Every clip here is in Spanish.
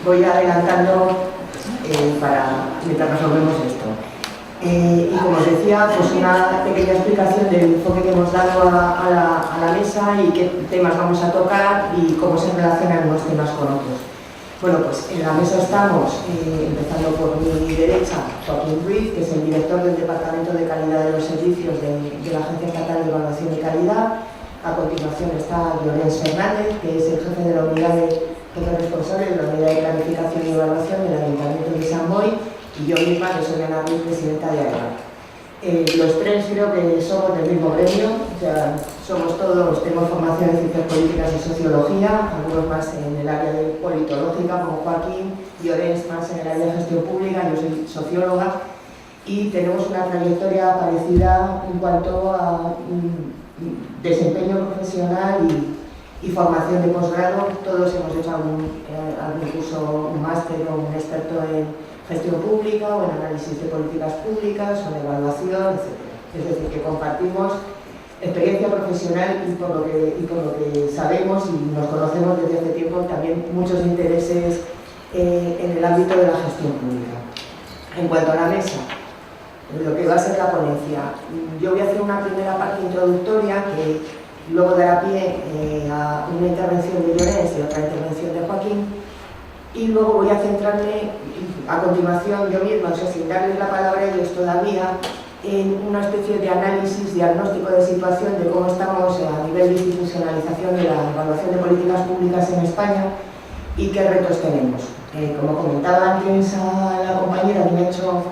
voy adelantando mientras resolvemos esto. Y como os decía, pues una pequeña explicación del enfoque que hemos dado a la mesa y qué temas vamos a tocar y cómo se relacionan unos temas con otros. Bueno, pues en la mesa estamos, empezando por mi derecha, Joaquín Ruiz, que es el director del Departamento de Calidad de los Servicios de la Agencia Estatal de Evaluación y Calidad. A continuación está Llorens Fernández, que es el jefe de la unidad jefe responsable de la unidad de planificación y evaluación del Ayuntamiento de Sant Boi, y yo misma, que soy Ana Ruiz, presidenta de AEVA. Los tres creo que somos del mismo gremio, o sea, somos todos, tenemos formación en ciencias políticas y sociología, algunos más en el área de politológica, como Joaquín, Llorens más en el área de gestión pública, yo soy socióloga, y tenemos una trayectoria parecida en cuanto a desempeño profesional y formación de posgrado. Todos hemos hecho algún curso, un máster o un experto en gestión pública o en análisis de políticas públicas o en evaluación, etc. Es decir, que compartimos experiencia profesional y por lo que sabemos y nos conocemos desde hace tiempo, también muchos intereses en el ámbito de la gestión pública. En cuanto a la mesa, lo que va a ser la ponencia, yo voy a hacer una primera parte introductoria que luego dará pie a una intervención de Llorens y otra intervención de Joaquín, y luego voy a centrarme a continuación yo misma, o sea, sin darles la palabra a ellos todavía, en una especie de análisis, diagnóstico de situación de cómo estamos a nivel de institucionalización de la evaluación de políticas públicas en España y qué retos tenemos. Como comentaba antes a la compañera que me ha hecho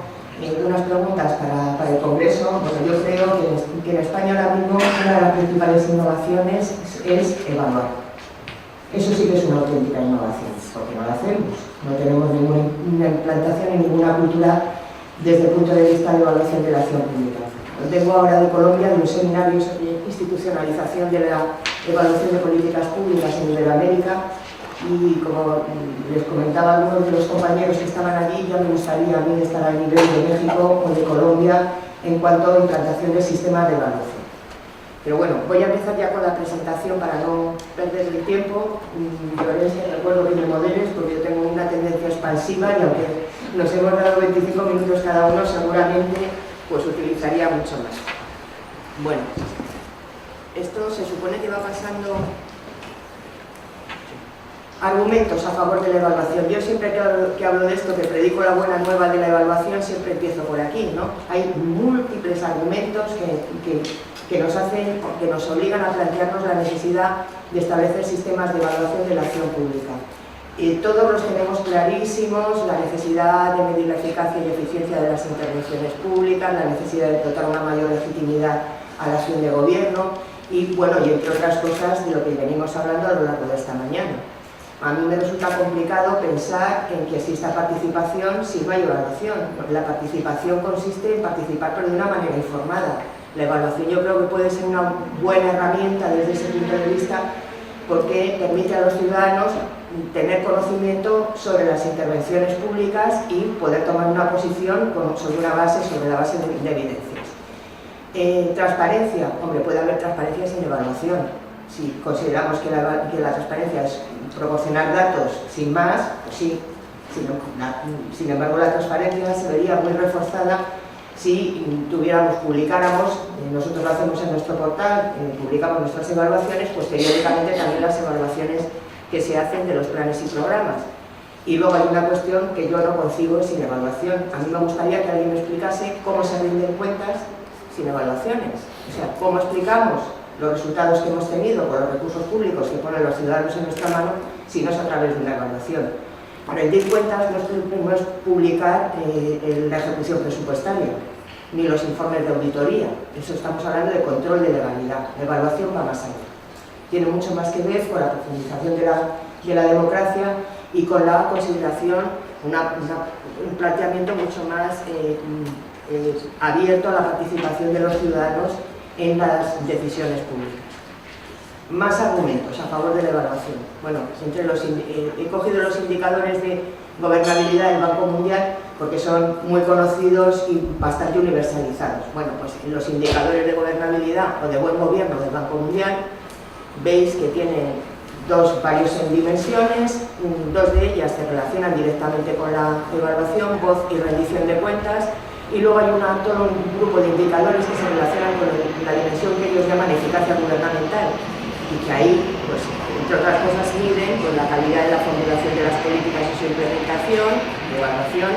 unas preguntas para el Congreso, bueno, yo creo que en España ahora mismo una de las principales innovaciones es evaluar. Eso sí que es una auténtica innovación, porque no la hacemos. No tenemos ninguna implantación ni ninguna cultura desde el punto de vista de evaluación de la acción pública. Vengo ahora de Colombia, de un seminario sobre institucionalización de la evaluación de políticas públicas en Iberoamérica, y como les comentaba a algunos de los compañeros que estaban allí, ya me gustaría a mí estar a nivel de México o de Colombia en cuanto a implantación de sistemas de evaluación. Pero bueno, voy a empezar ya con la presentación para no perder el tiempo. Recuerdo que me moderes porque yo tengo una tendencia expansiva y aunque nos hemos dado 25 minutos cada uno, seguramente pues utilizaría mucho más. Bueno, esto se supone que va pasando. Argumentos a favor de la evaluación. Yo siempre que hablo de esto, que predico la buena nueva de la evaluación, siempre empiezo por aquí, ¿no? Hay múltiples argumentos que nos obligan a plantearnos la necesidad de establecer sistemas de evaluación de la acción pública. Todos los tenemos clarísimos, la necesidad de medir la eficacia y eficiencia de las intervenciones públicas, la necesidad de dotar una mayor legitimidad a la acción de gobierno y, bueno, y entre otras cosas de lo que venimos hablando a lo largo de esta mañana. A mí me resulta complicado pensar en que exista participación si no hay evaluación, porque la participación consiste en participar pero de una manera informada. La evaluación yo creo que puede ser una buena herramienta desde ese punto de vista porque permite a los ciudadanos tener conocimiento sobre las intervenciones públicas y poder tomar una posición sobre la base de evidencias. Transparencia, hombre, puede haber transparencia sin evaluación. Si consideramos que la transparencia es proporcionar datos sin más, pues sí. Sin embargo, la transparencia se vería muy reforzada si publicáramos, nosotros lo hacemos en nuestro portal, publicamos nuestras evaluaciones, pues periódicamente también las evaluaciones que se hacen de los planes y programas. Y luego hay una cuestión que yo no concibo sin evaluación. A mí me gustaría que alguien me explicase cómo se rinden cuentas sin evaluaciones. O sea, cómo explicamos los resultados que hemos tenido con los recursos públicos que ponen los ciudadanos en nuestra mano si no es a través de una evaluación. Rendir cuentas no es publicar la ejecución presupuestaria, ni los informes de auditoría. Eso estamos hablando de control de legalidad. La evaluación va más allá. Tiene mucho más que ver con la profundización de la democracia y con la consideración, un planteamiento mucho más abierto a la participación de los ciudadanos en las decisiones públicas. Más argumentos a favor de la evaluación. Bueno, he cogido los indicadores de gobernabilidad del Banco Mundial porque son muy conocidos y bastante universalizados. Bueno, pues en los indicadores de gobernabilidad o de buen gobierno del Banco Mundial veis que tienen varios en dimensiones, dos de ellas se relacionan directamente con la evaluación, voz y rendición de cuentas, y luego hay todo un grupo de indicadores que se relacionan con la dimensión que ellos llaman eficacia gubernamental, y que ahí, pues, entre otras cosas, miden pues, la calidad de la formulación de las políticas y su implementación, de evaluación,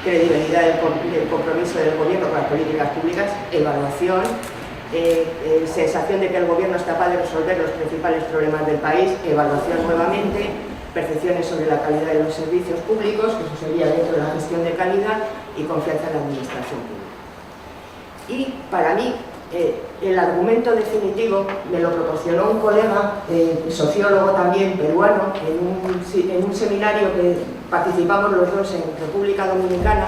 credibilidad del compromiso del gobierno con las políticas públicas, evaluación, sensación de que el gobierno es capaz de resolver los principales problemas del país, evaluación nuevamente, percepciones sobre la calidad de los servicios públicos, que eso sería dentro de la gestión de calidad, y confianza en la administración pública. Y para mí, el argumento definitivo me lo proporcionó un colega, sociólogo también, peruano, en un seminario que participamos los dos en República Dominicana,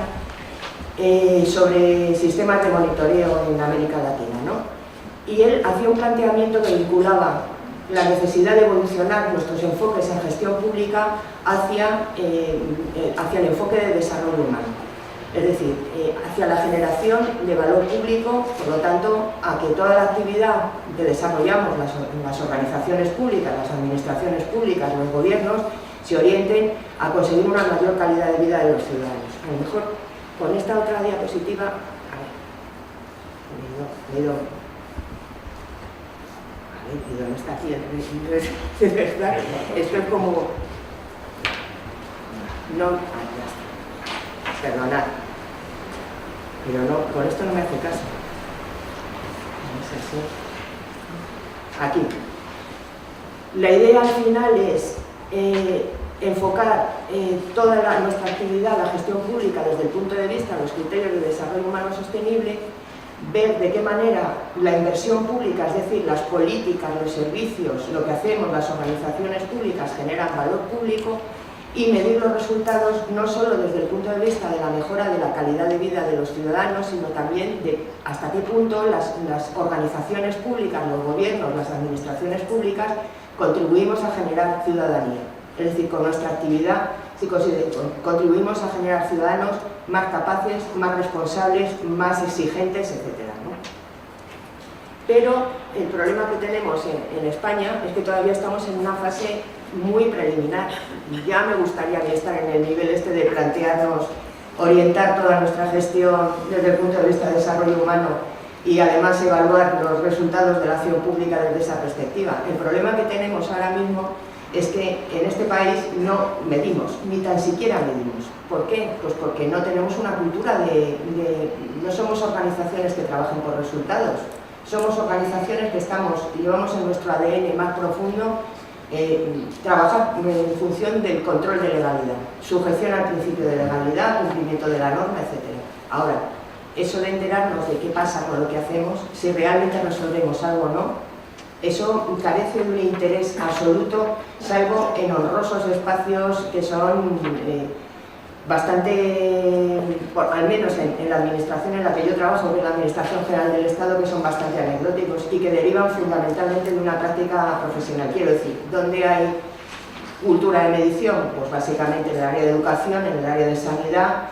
sobre sistemas de monitoreo en América Latina, ¿no? Y él hacía un planteamiento que vinculaba la necesidad de evolucionar nuestros enfoques en gestión pública hacia el enfoque de desarrollo humano. Es decir, hacia la generación de valor público, por lo tanto, a que toda la actividad que desarrollamos las organizaciones públicas, las administraciones públicas, los gobiernos, se orienten a conseguir una mayor calidad de vida de los ciudadanos. A lo mejor con esta otra diapositiva, a ver, ¿y dónde está aquí? Esto es como... No, ya está. Perdonad. Pero no, por esto no me hace caso. Aquí. La idea al final es enfocar toda nuestra actividad, la gestión pública, desde el punto de vista de los criterios de desarrollo humano sostenible, ver de qué manera la inversión pública, es decir, las políticas, los servicios, lo que hacemos, las organizaciones públicas generan valor público, y medir los resultados no solo desde el punto de vista de la mejora de la calidad de vida de los ciudadanos, sino también de hasta qué punto las organizaciones públicas, los gobiernos, las administraciones públicas contribuimos a generar ciudadanía. Es decir, con nuestra actividad si contribuimos a generar ciudadanos más capaces, más responsables, más exigentes, etc., ¿no? Pero el problema que tenemos en España es que todavía estamos en una fase muy preliminar. Ya me gustaría estar en el nivel de plantearnos, orientar toda nuestra gestión desde el punto de vista de desarrollo humano y además evaluar los resultados de la acción pública desde esa perspectiva. El problema que tenemos ahora mismo es que en este país no medimos, ni tan siquiera medimos. ¿Por qué? Pues porque no tenemos una cultura no somos organizaciones que trabajen por resultados, somos organizaciones que llevamos en nuestro ADN más profundo trabajar en función del control de legalidad, sujeción al principio de legalidad, cumplimiento de la norma, etc. Ahora, eso de enterarnos de qué pasa con lo que hacemos, si realmente resolvemos algo o no, eso carece de un interés absoluto, salvo en honrosos espacios que son bastante, al menos en la administración en la que yo trabajo, que es la Administración General del Estado, que son bastante anecdóticos y que derivan fundamentalmente de una práctica profesional. Quiero decir, donde hay cultura de medición, pues básicamente en el área de educación, en el área de sanidad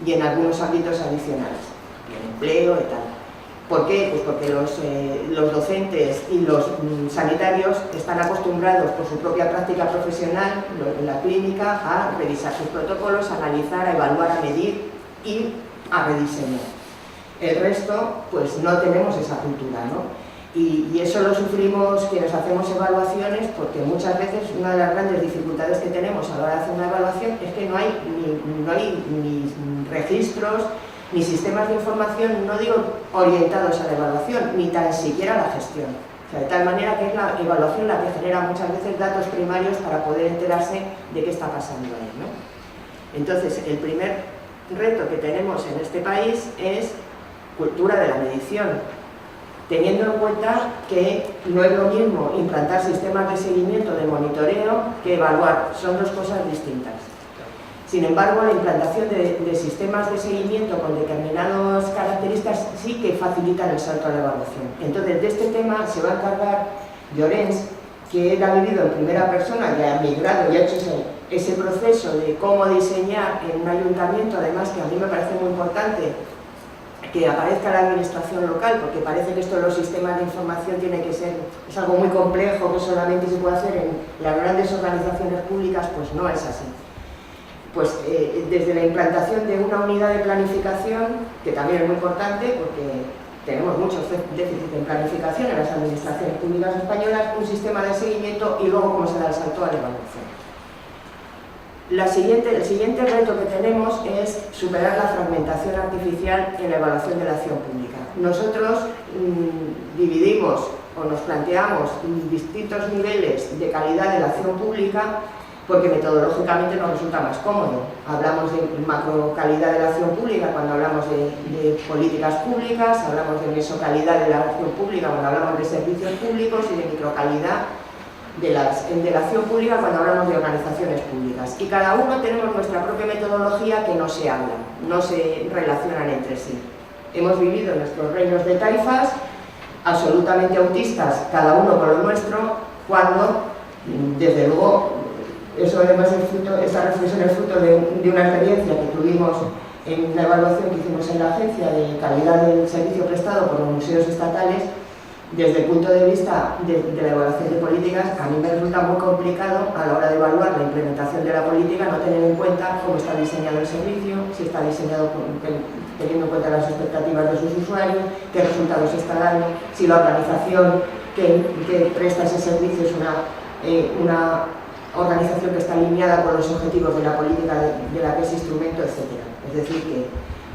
y en algunos ámbitos adicionales, en empleo y tal. ¿Por qué? Pues porque los docentes y los sanitarios están acostumbrados por su propia práctica profesional en la clínica a revisar sus protocolos, a analizar, a evaluar, a medir y a rediseñar. El resto, pues no tenemos esa cultura, ¿no? Y eso lo sufrimos quienes hacemos evaluaciones, porque muchas veces una de las grandes dificultades que tenemos a la hora de hacer una evaluación es que no hay ni registros, ni sistemas de información, no digo orientados a la evaluación, ni tan siquiera a la gestión. O sea, de tal manera que es la evaluación la que genera muchas veces datos primarios para poder enterarse de qué está pasando ahí, ¿no? Entonces, el primer reto que tenemos en este país es cultura de la medición, teniendo en cuenta que no es lo mismo implantar sistemas de seguimiento, de monitoreo, que evaluar. Son dos cosas distintas. Sin embargo, la implantación de sistemas de seguimiento con determinadas características sí que facilitan el salto a la evaluación. Entonces, de este tema se va a encargar Llorens, que él ha vivido en primera persona, ya ha migrado y ha hecho ese proceso de cómo diseñar en un ayuntamiento, además que a mí me parece muy importante, que aparezca la administración local, porque parece que esto de los sistemas de información tiene que ser, es algo muy complejo que solamente se puede hacer en las grandes organizaciones públicas, pues no es así. Pues desde la implantación de una unidad de planificación, que también es muy importante porque tenemos muchos déficits en planificación en las administraciones públicas españolas, un sistema de seguimiento y luego cómo se da el salto a la evaluación. El siguiente reto que tenemos es superar la fragmentación artificial en la evaluación de la acción pública. Nosotros dividimos o nos planteamos distintos niveles de calidad de la acción pública porque metodológicamente nos resulta más cómodo. Hablamos de macrocalidad de la acción pública cuando hablamos de políticas públicas, hablamos de mesocalidad de la acción pública cuando hablamos de servicios públicos y de microcalidad de la acción pública cuando hablamos de organizaciones públicas. Y cada uno tenemos nuestra propia metodología que no se hablan, no se relacionan entre sí. Hemos vivido en nuestros reinos de taifas, absolutamente autistas, cada uno con lo nuestro, cuando, desde luego, eso además esta reflexión es fruto de una experiencia que tuvimos en una evaluación que hicimos en la Agencia de Calidad del Servicio Prestado por los museos estatales. Desde el punto de vista de la evaluación de políticas, a mí me resulta muy complicado a la hora de evaluar la implementación de la política no tener en cuenta cómo está diseñado el servicio, si está diseñado teniendo en cuenta las expectativas de sus usuarios, qué resultados está dando, si la organización que presta ese servicio es una organización que está alineada con los objetivos de la política de la que es instrumento, etc. Es decir, que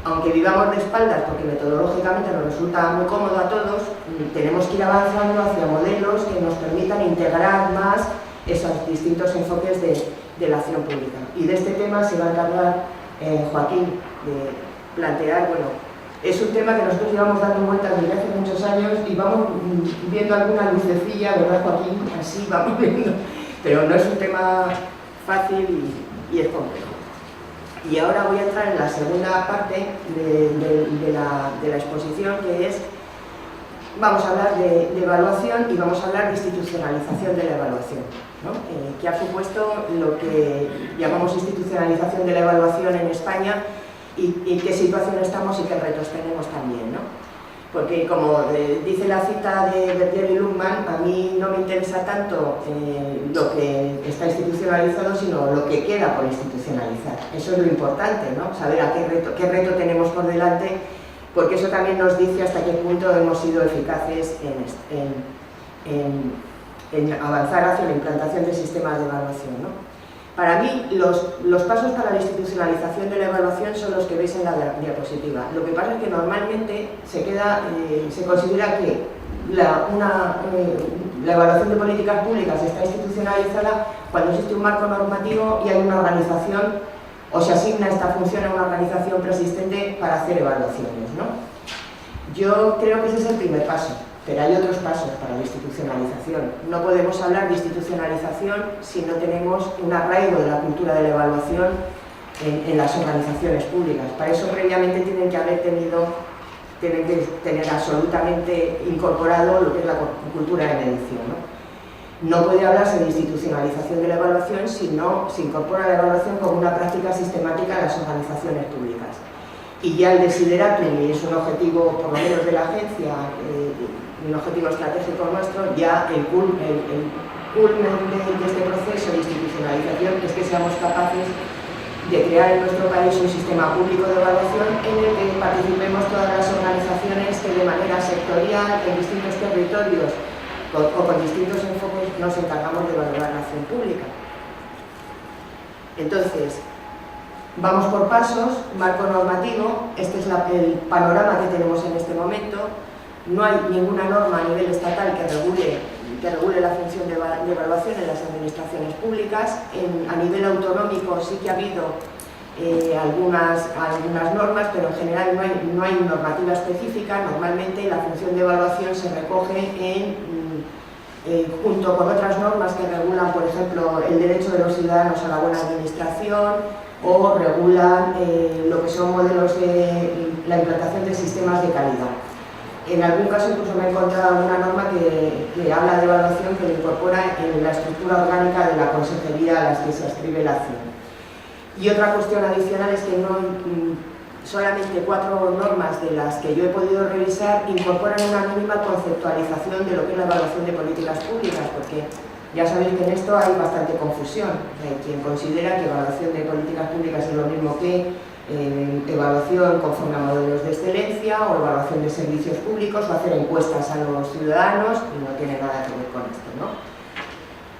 aunque vivamos de espaldas, porque metodológicamente nos resulta muy cómodo a todos, tenemos que ir avanzando hacia modelos que nos permitan integrar más esos distintos enfoques de la acción pública. Y de este tema se va a encargar Joaquín de plantear, bueno, es un tema que nosotros llevamos dando vueltas desde hace muchos años y vamos viendo alguna lucecilla, ¿verdad, Joaquín? Así vamos viendo, pero no es un tema fácil y es complejo. Y ahora voy a entrar en la segunda parte de la exposición, que es, vamos a hablar de evaluación y vamos a hablar de institucionalización de la evaluación, ¿no? Que ha supuesto lo que llamamos institucionalización de la evaluación en España y qué situación estamos y qué retos tenemos también, ¿no? Porque como dice la cita de Berger y Luhmann, a mí no me interesa tanto lo que está institucionalizado, sino lo que queda por institucionalizar. Eso es lo importante, ¿no? Saber a qué reto tenemos por delante, porque eso también nos dice hasta qué punto hemos sido eficaces en avanzar hacia la implantación de sistemas de evaluación, ¿no? Para mí, los pasos para la institucionalización de la evaluación son los que veis en la diapositiva. Lo que pasa es que normalmente se considera que la evaluación de políticas públicas está institucionalizada cuando existe un marco normativo y hay una organización, o se asigna esta función a una organización preexistente para hacer evaluaciones, ¿no? Yo creo que ese es el primer paso. Pero hay otros pasos para la institucionalización. No podemos hablar de institucionalización si no tenemos un arraigo de la cultura de la evaluación en las organizaciones públicas. Para eso previamente tienen que tener absolutamente incorporado lo que es la cultura de medición, ¿no? puede hablarse de institucionalización de la evaluación si no se incorpora la evaluación como una práctica sistemática en las organizaciones públicas. Y ya el desideratum, y es un objetivo por lo menos de la agencia, un objetivo estratégico nuestro, ya el culmen de este proceso de institucionalización es que seamos capaces de crear en nuestro país un sistema público de evaluación en el que participemos todas las organizaciones que de manera sectorial, en distintos territorios o con distintos enfoques nos encargamos de valorar la acción pública. Entonces, vamos por pasos, marco normativo, este es el panorama que tenemos en este momento. No hay ninguna norma a nivel estatal que regule la función de evaluación en las administraciones públicas. A nivel autonómico sí que ha habido algunas normas, pero en general no hay normativa específica. Normalmente la función de evaluación se recoge junto con otras normas que regulan, por ejemplo, el derecho de los ciudadanos a la buena administración o regulan lo que son modelos de la implantación de sistemas de calidad. En algún caso incluso me he encontrado una norma que habla de evaluación que lo incorpora en la estructura orgánica de la consejería a la que se adscribe la acción. Y otra cuestión adicional es que solamente 4 normas de las que yo he podido revisar incorporan una mínima conceptualización de lo que es la evaluación de políticas públicas, porque ya sabéis que en esto hay bastante confusión. Hay quien considera que evaluación de políticas públicas es lo mismo que evaluación conforme a modelos de excelencia o evaluación de servicios públicos o hacer encuestas a los ciudadanos, y no tiene nada que ver con esto, ¿no?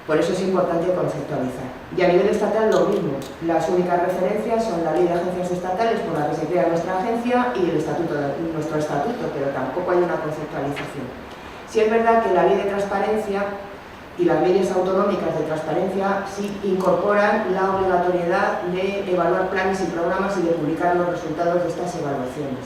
Por eso es importante conceptualizar. Y a nivel estatal lo mismo. Las únicas referencias son la Ley de Agencias Estatales por la que se crea nuestra agencia y el nuestro estatuto, pero tampoco hay una conceptualización. Sí es verdad que la Ley de Transparencia y las leyes autonómicas de transparencia sí incorporan la obligatoriedad de evaluar planes y programas y de publicar los resultados de estas evaluaciones.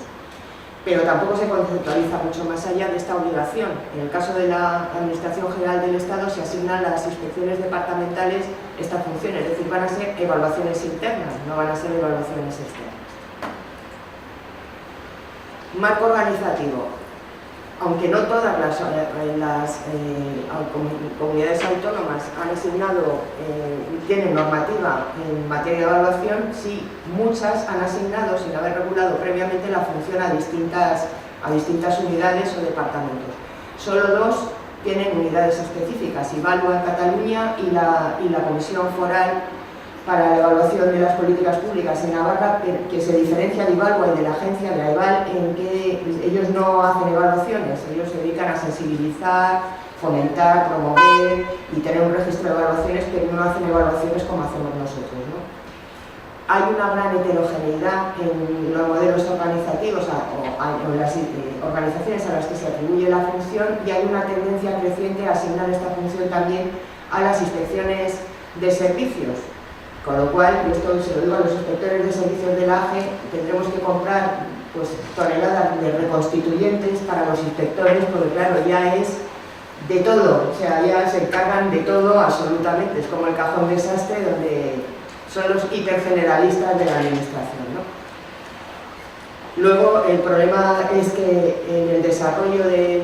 Pero tampoco se conceptualiza mucho más allá de esta obligación. En el caso de la Administración General del Estado se asignan a las inspecciones departamentales esta función, es decir, van a ser evaluaciones internas, no van a ser evaluaciones externas. Marco organizativo. Aunque no todas las comunidades autónomas han asignado, tienen normativa en materia de evaluación, sí, muchas han asignado, sin haber regulado previamente, la función a distintas unidades o departamentos. Solo 2 tienen unidades específicas, Ivalua en Cataluña y la Comisión Foral para la evaluación de las políticas públicas en Navarra, que se diferencia de Ivalua y de la agencia de AEVAL en que ellos no hacen evaluaciones, ellos se dedican a sensibilizar, fomentar, promover y tener un registro de evaluaciones, pero no hacen evaluaciones como hacemos nosotros, ¿no? Hay una gran heterogeneidad en los modelos organizativos o en las organizaciones a las que se atribuye la función, y hay una tendencia creciente a asignar esta función también a las inspecciones de servicios. Con lo cual, y esto se lo digo a los inspectores de servicios de la AGE, tendremos que comprar pues, toneladas de reconstituyentes para los inspectores, porque claro, ya es de todo, o sea, ya se encargan de todo absolutamente, es como el cajón desastre donde son los hipergeneralistas de la administración, ¿no? Luego, el problema es que en el desarrollo desde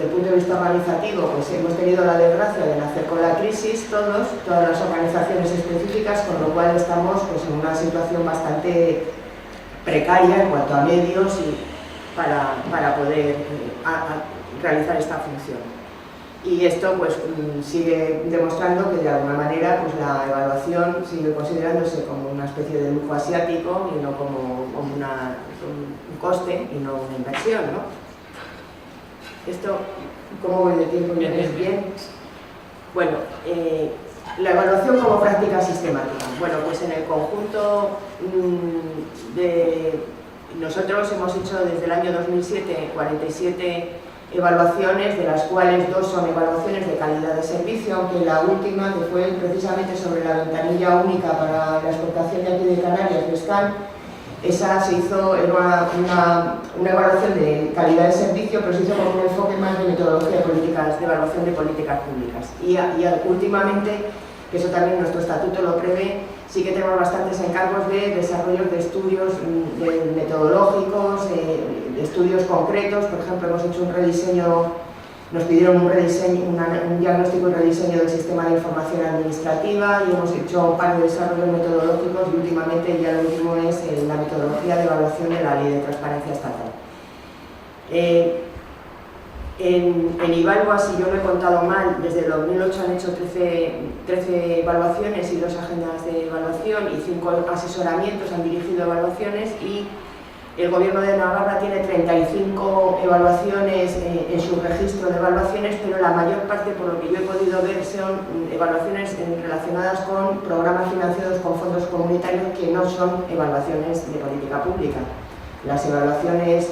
el punto de vista organizativo, pues hemos tenido la desgracia de nacer con la crisis todas las organizaciones específicas, con lo cual estamos pues, en una situación bastante precaria en cuanto a medios y para poder realizar esta función. Y esto pues sigue demostrando que de alguna manera pues, la evaluación sigue considerándose como una especie de lujo asiático y no como un coste y no una inversión, ¿no? Esto, ¿cómo voy de tiempo? ¿Bien? Bueno, la evaluación como práctica sistemática. Bueno, pues en el conjunto nosotros hemos hecho desde el año 2007 47 evaluaciones, de las cuales 2 son evaluaciones de calidad de servicio, aunque la última, que fue precisamente sobre la ventanilla única para la exportación de aquí de Canarias, de SCAN, esa se hizo, era una evaluación de calidad de servicio, pero se hizo con un enfoque más de metodología de políticas, de evaluación de políticas públicas. Y últimamente, que eso también nuestro estatuto lo prevé, sí que tenemos bastantes encargos de desarrollo de estudios metodológicos, de estudios concretos. Por ejemplo, hemos hecho un rediseño, nos pidieron un diagnóstico y rediseño del sistema de información administrativa, y hemos hecho un par de desarrollos metodológicos, y últimamente ya lo último es la metodología de evaluación de la Ley de Transparencia Estatal. En Ivalua, si yo no he contado mal, desde el 2008 han hecho 13 evaluaciones y 2 agendas de evaluación y 5 asesoramientos, han dirigido evaluaciones, y el Gobierno de Navarra tiene 35 evaluaciones en su registro de evaluaciones, pero la mayor parte, por lo que yo he podido ver, son evaluaciones relacionadas con programas financiados con fondos comunitarios, que no son evaluaciones de política pública. Las evaluaciones,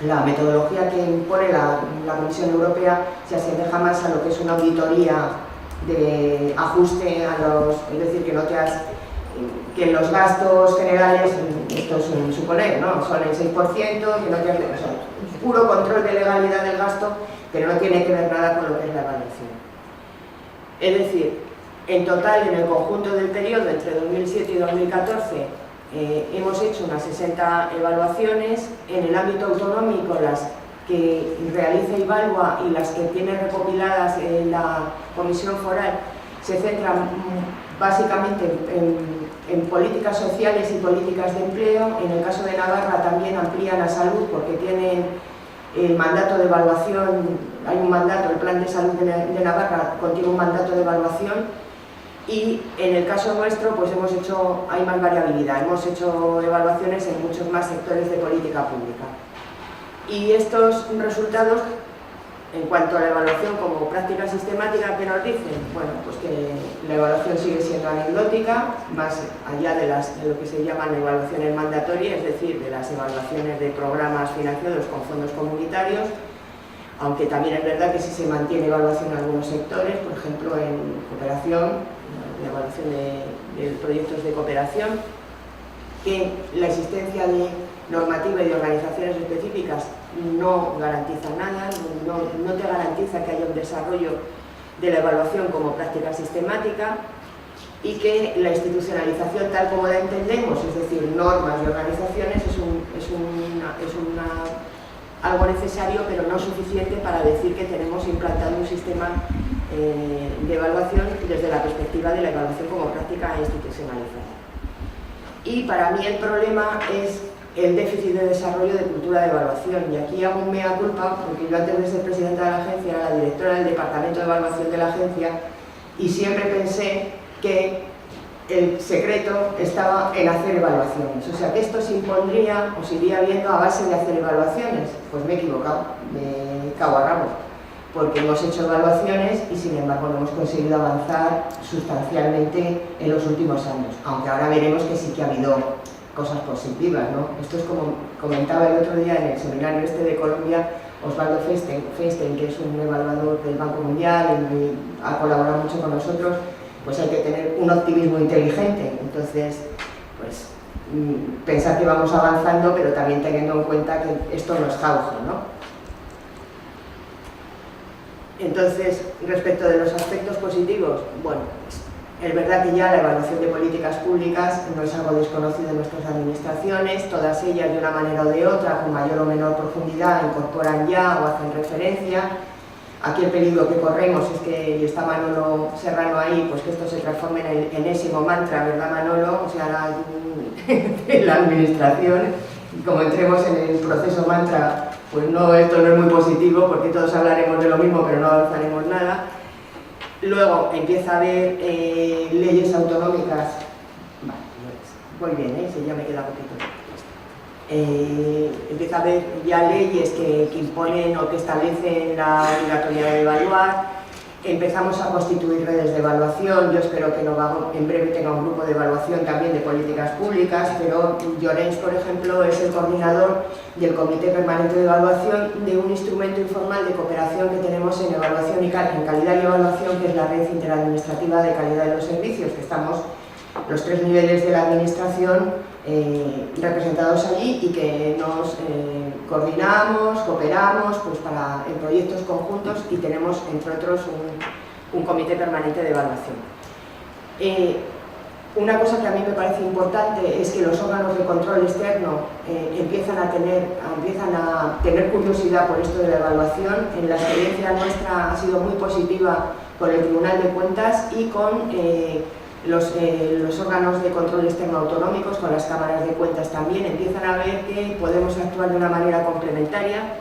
la metodología que impone la Comisión Europea se asemeja más a lo que es una auditoría de ajuste a los, es decir, que los gastos generales, esto es un suponer, ¿no? Son el 6%, que no tiene, o sea, puro control de legalidad del gasto, pero no tiene que ver nada con lo que es la evaluación. Es decir, en total, en el conjunto del periodo entre 2007 y 2014, hemos hecho unas 60 evaluaciones. En el ámbito autonómico, las que realiza Ivalua y las que tiene recopiladas en la Comisión Foral se centran básicamente en en políticas sociales y políticas de empleo. En el caso de Navarra también amplían a salud porque tienen el mandato de evaluación, hay un mandato, el plan de salud de Navarra contiene un mandato de evaluación, y en el caso nuestro pues hay más variabilidad, hemos hecho evaluaciones en muchos más sectores de política pública. Y estos resultados, en cuanto a la evaluación como práctica sistemática, ¿qué nos dicen? Bueno, pues que la evaluación sigue siendo anecdótica, más allá de lo que se llaman evaluaciones mandatorias, es decir, de las evaluaciones de programas financiados con fondos comunitarios, aunque también es verdad que sí se mantiene evaluación en algunos sectores, por ejemplo en cooperación, la evaluación de proyectos de cooperación, que la existencia de normativa y de organizaciones específicas no garantiza nada, no te garantiza que haya un desarrollo de la evaluación como práctica sistemática, y que la institucionalización tal como la entendemos, es decir, normas y organizaciones, algo necesario pero no suficiente para decir que tenemos implantado un sistema de evaluación desde la perspectiva de la evaluación como práctica institucionalizada. Y para mí el problema es el déficit de desarrollo de cultura de evaluación, y aquí hago un mea culpa porque yo antes de ser presidenta de la agencia era la directora del departamento de evaluación de la agencia, y siempre pensé que el secreto estaba en hacer evaluaciones, o sea que esto se impondría o se iría viendo a base de hacer evaluaciones. Pues me he equivocado, me cago a rabo, porque hemos hecho evaluaciones y sin embargo no hemos conseguido avanzar sustancialmente en los últimos años, aunque ahora veremos que sí que ha habido cosas positivas, ¿no? Esto es como comentaba el otro día en el seminario de Colombia, Osvaldo Feinstein, que es un evaluador del Banco Mundial y ha colaborado mucho con nosotros. Pues hay que tener un optimismo inteligente, entonces pues pensar que vamos avanzando, pero también teniendo en cuenta que esto no es jauja, ¿no? Entonces, respecto de los aspectos positivos, bueno, es verdad que ya la evaluación de políticas públicas no es algo desconocido en nuestras administraciones, todas ellas de una manera o de otra, con mayor o menor profundidad, incorporan ya o hacen referencia. Aquí el peligro que corremos es que, y está Manolo Serrano ahí, pues que esto se transforme en el enésimo mantra, ¿verdad Manolo? O sea, la administración, y como entremos en el proceso mantra, pues no, esto no es muy positivo porque todos hablaremos de lo mismo pero no avanzaremos nada. Luego empieza a haber leyes autonómicas, voy bien, si ya me queda poquito. Empieza a haber ya leyes que imponen o que establecen la obligatoriedad de evaluar, empezamos a constituir redes de evaluación. Yo espero que en breve tenga un grupo de evaluación también de políticas públicas, pero Llorens, por ejemplo, es el coordinador del Comité Permanente de Evaluación de un instrumento informal de cooperación que tenemos en evaluación y en calidad y evaluación, que es la Red Interadministrativa de Calidad de los Servicios, que estamos los tres niveles de la administración representados allí y que nos coordinamos, cooperamos pues en proyectos conjuntos, y tenemos entre otros un comité permanente de evaluación. Una cosa que a mí me parece importante es que los órganos de control externo empiezan a tener curiosidad por esto de la evaluación. En la experiencia nuestra ha sido muy positiva con el Tribunal de Cuentas y con los órganos de control externo autonómicos, con las cámaras de cuentas también. Empiezan a ver que podemos actuar de una manera complementaria,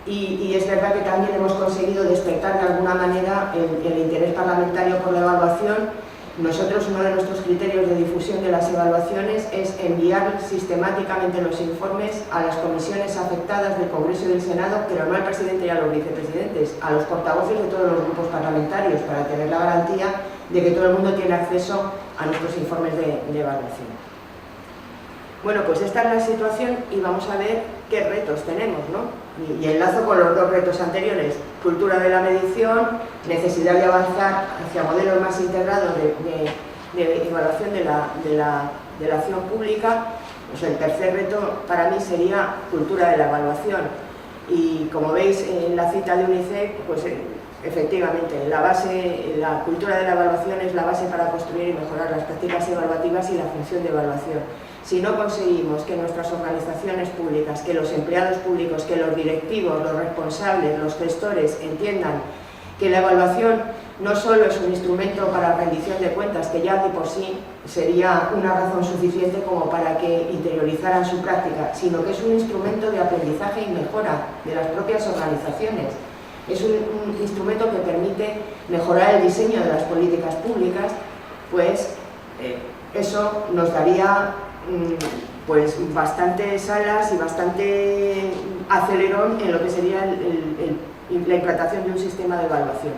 y es verdad que también hemos conseguido despertar de alguna manera el interés parlamentario por la evaluación. Nosotros, uno de nuestros criterios de difusión de las evaluaciones es enviar sistemáticamente los informes a las comisiones afectadas del Congreso y del Senado, pero no al presidente y a los vicepresidentes, a los portavoces de todos los grupos parlamentarios, para tener la garantía de que todo el mundo tiene acceso a nuestros informes de evaluación. Bueno, pues esta es la situación y vamos a ver qué retos tenemos, ¿no? Y enlazo con los dos retos anteriores: cultura de la medición, necesidad de avanzar hacia modelos más integrados de evaluación de la acción pública. Pues el tercer reto para mí sería cultura de la evaluación. Y como veis en la cita de UNICEF, pues efectivamente, la cultura de la evaluación es la base para construir y mejorar las prácticas evaluativas y la función de evaluación. Si no conseguimos que nuestras organizaciones públicas, que los empleados públicos, que los directivos, los responsables, los gestores entiendan que la evaluación no solo es un instrumento para rendición de cuentas, que ya de por sí sería una razón suficiente como para que interiorizaran su práctica, sino que es un instrumento de aprendizaje y mejora de las propias organizaciones. Es un instrumento que permite mejorar el diseño de las políticas públicas, pues eso nos daría pues bastantes alas y bastante acelerón en lo que sería la implantación de un sistema de evaluación.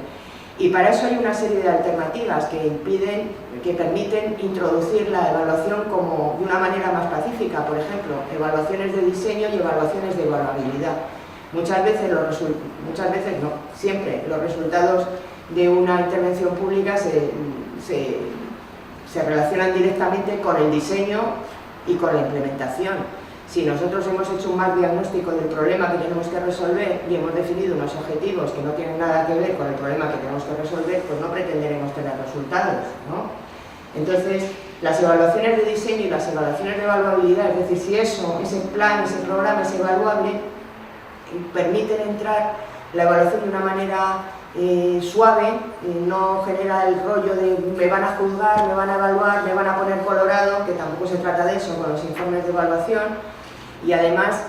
Y para eso hay una serie de alternativas que permiten introducir la evaluación como de una manera más pacífica, por ejemplo, evaluaciones de diseño y evaluaciones de evaluabilidad. Muchas veces no, siempre los resultados de una intervención pública se relacionan directamente con el diseño y con la implementación. Si nosotros hemos hecho un mal diagnóstico del problema que tenemos que resolver y hemos definido unos objetivos que no tienen nada que ver con el problema que tenemos que resolver, pues no pretenderemos tener resultados, ¿no? Entonces, las evaluaciones de diseño y las evaluaciones de evaluabilidad, es decir, si ese plan, ese programa es evaluable, permiten entrar la evaluación de una manera suave, no genera el rollo de me van a juzgar, me van a evaluar, me van a poner colorado, que tampoco se trata de eso con los informes de evaluación. Y además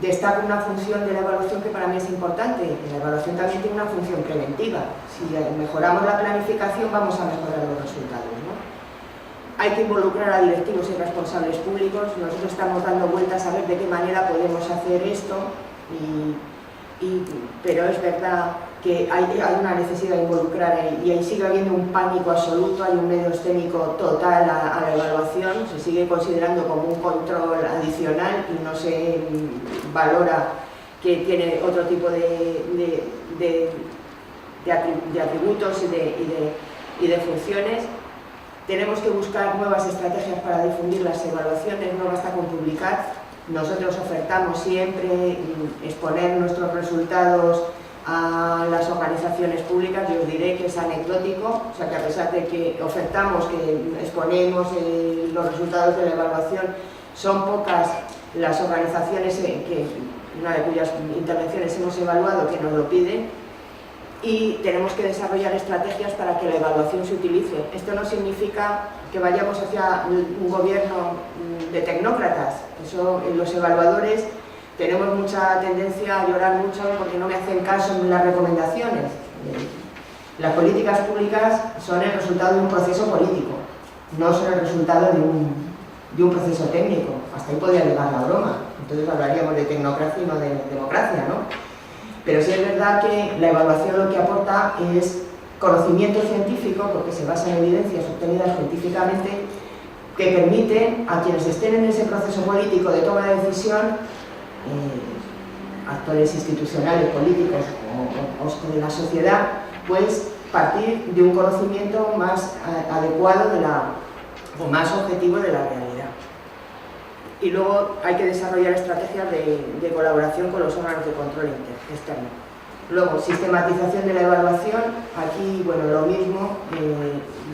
destaca una función de la evaluación que para mí es importante. La evaluación también tiene una función preventiva. Si mejoramos la planificación, vamos a mejorar los resultados, ¿no? Hay que involucrar a directivos y responsables públicos. Nosotros estamos dando vueltas a ver de qué manera podemos hacer esto, pero es verdad que hay una necesidad de involucrar y ahí sigue habiendo un pánico absoluto, hay un medio escénico total a la evaluación, se sigue considerando como un control adicional y no se valora que tiene otro tipo de atributos y de funciones. Tenemos que buscar nuevas estrategias para difundir las evaluaciones, no basta con publicar. Nosotros ofertamos siempre exponer nuestros resultados a las organizaciones públicas. Yo os diré que es anecdótico, o sea que a pesar de que ofertamos, que exponemos los resultados de la evaluación, son pocas las organizaciones una de cuyas intervenciones hemos evaluado que nos lo piden, y tenemos que desarrollar estrategias para que la evaluación se utilice. Esto no significa que vayamos hacia un gobierno de tecnócratas. Los evaluadores tenemos mucha tendencia a llorar mucho porque no me hacen caso en las recomendaciones. Las políticas públicas son el resultado de un proceso político, no son el resultado de un proceso técnico. Hasta ahí podría llegar la broma. Entonces hablaríamos de tecnocracia y no de democracia, ¿no? Pero sí es verdad que la evaluación lo que aporta es conocimiento científico, porque se basa en evidencias obtenidas científicamente, que permiten a quienes estén en ese proceso político de toma de decisión, actores institucionales, políticos o de la sociedad, pues partir de un conocimiento más adecuado o más objetivo de la realidad. Y luego hay que desarrollar estrategias de colaboración con los órganos de control externo. Luego, sistematización de la evaluación. Aquí, bueno, lo mismo,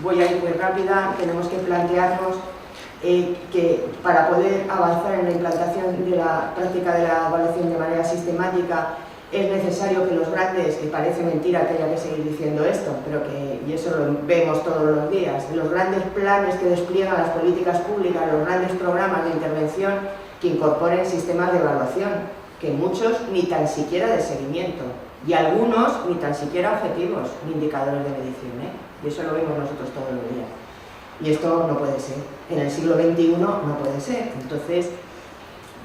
voy a ir muy rápida. Tenemos que plantearnos que para poder avanzar en la implantación de la práctica de la evaluación de manera sistemática es necesario que los grandes, y parece mentira que haya que seguir diciendo esto, pero y eso lo vemos todos los días, los grandes planes que despliegan las políticas públicas, los grandes programas de intervención que incorporen sistemas de evaluación, que muchos ni tan siquiera de seguimiento, y algunos ni tan siquiera objetivos ni indicadores de medición, y eso lo vemos nosotros todos los días. Y esto no puede ser, en el siglo XXI no puede ser. Entonces,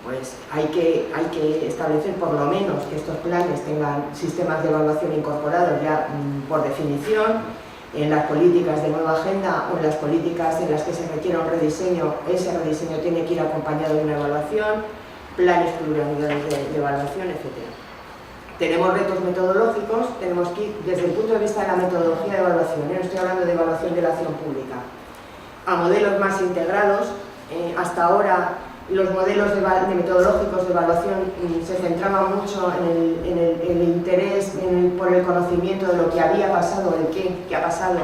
pues hay que establecer por lo menos que estos planes tengan sistemas de evaluación incorporados ya por definición en las políticas de nueva agenda o en las políticas en las que se requiera un rediseño. Ese rediseño tiene que ir acompañado de una evaluación, planes plurianuales de evaluación, etc. Tenemos retos metodológicos, tenemos que ir desde el punto de vista de la metodología de evaluación, no estoy hablando de evaluación de la acción pública, a modelos más integrados. Hasta ahora los modelos metodológicos de evaluación se centraban mucho en el interés por el conocimiento de lo que había pasado, el qué ha pasado,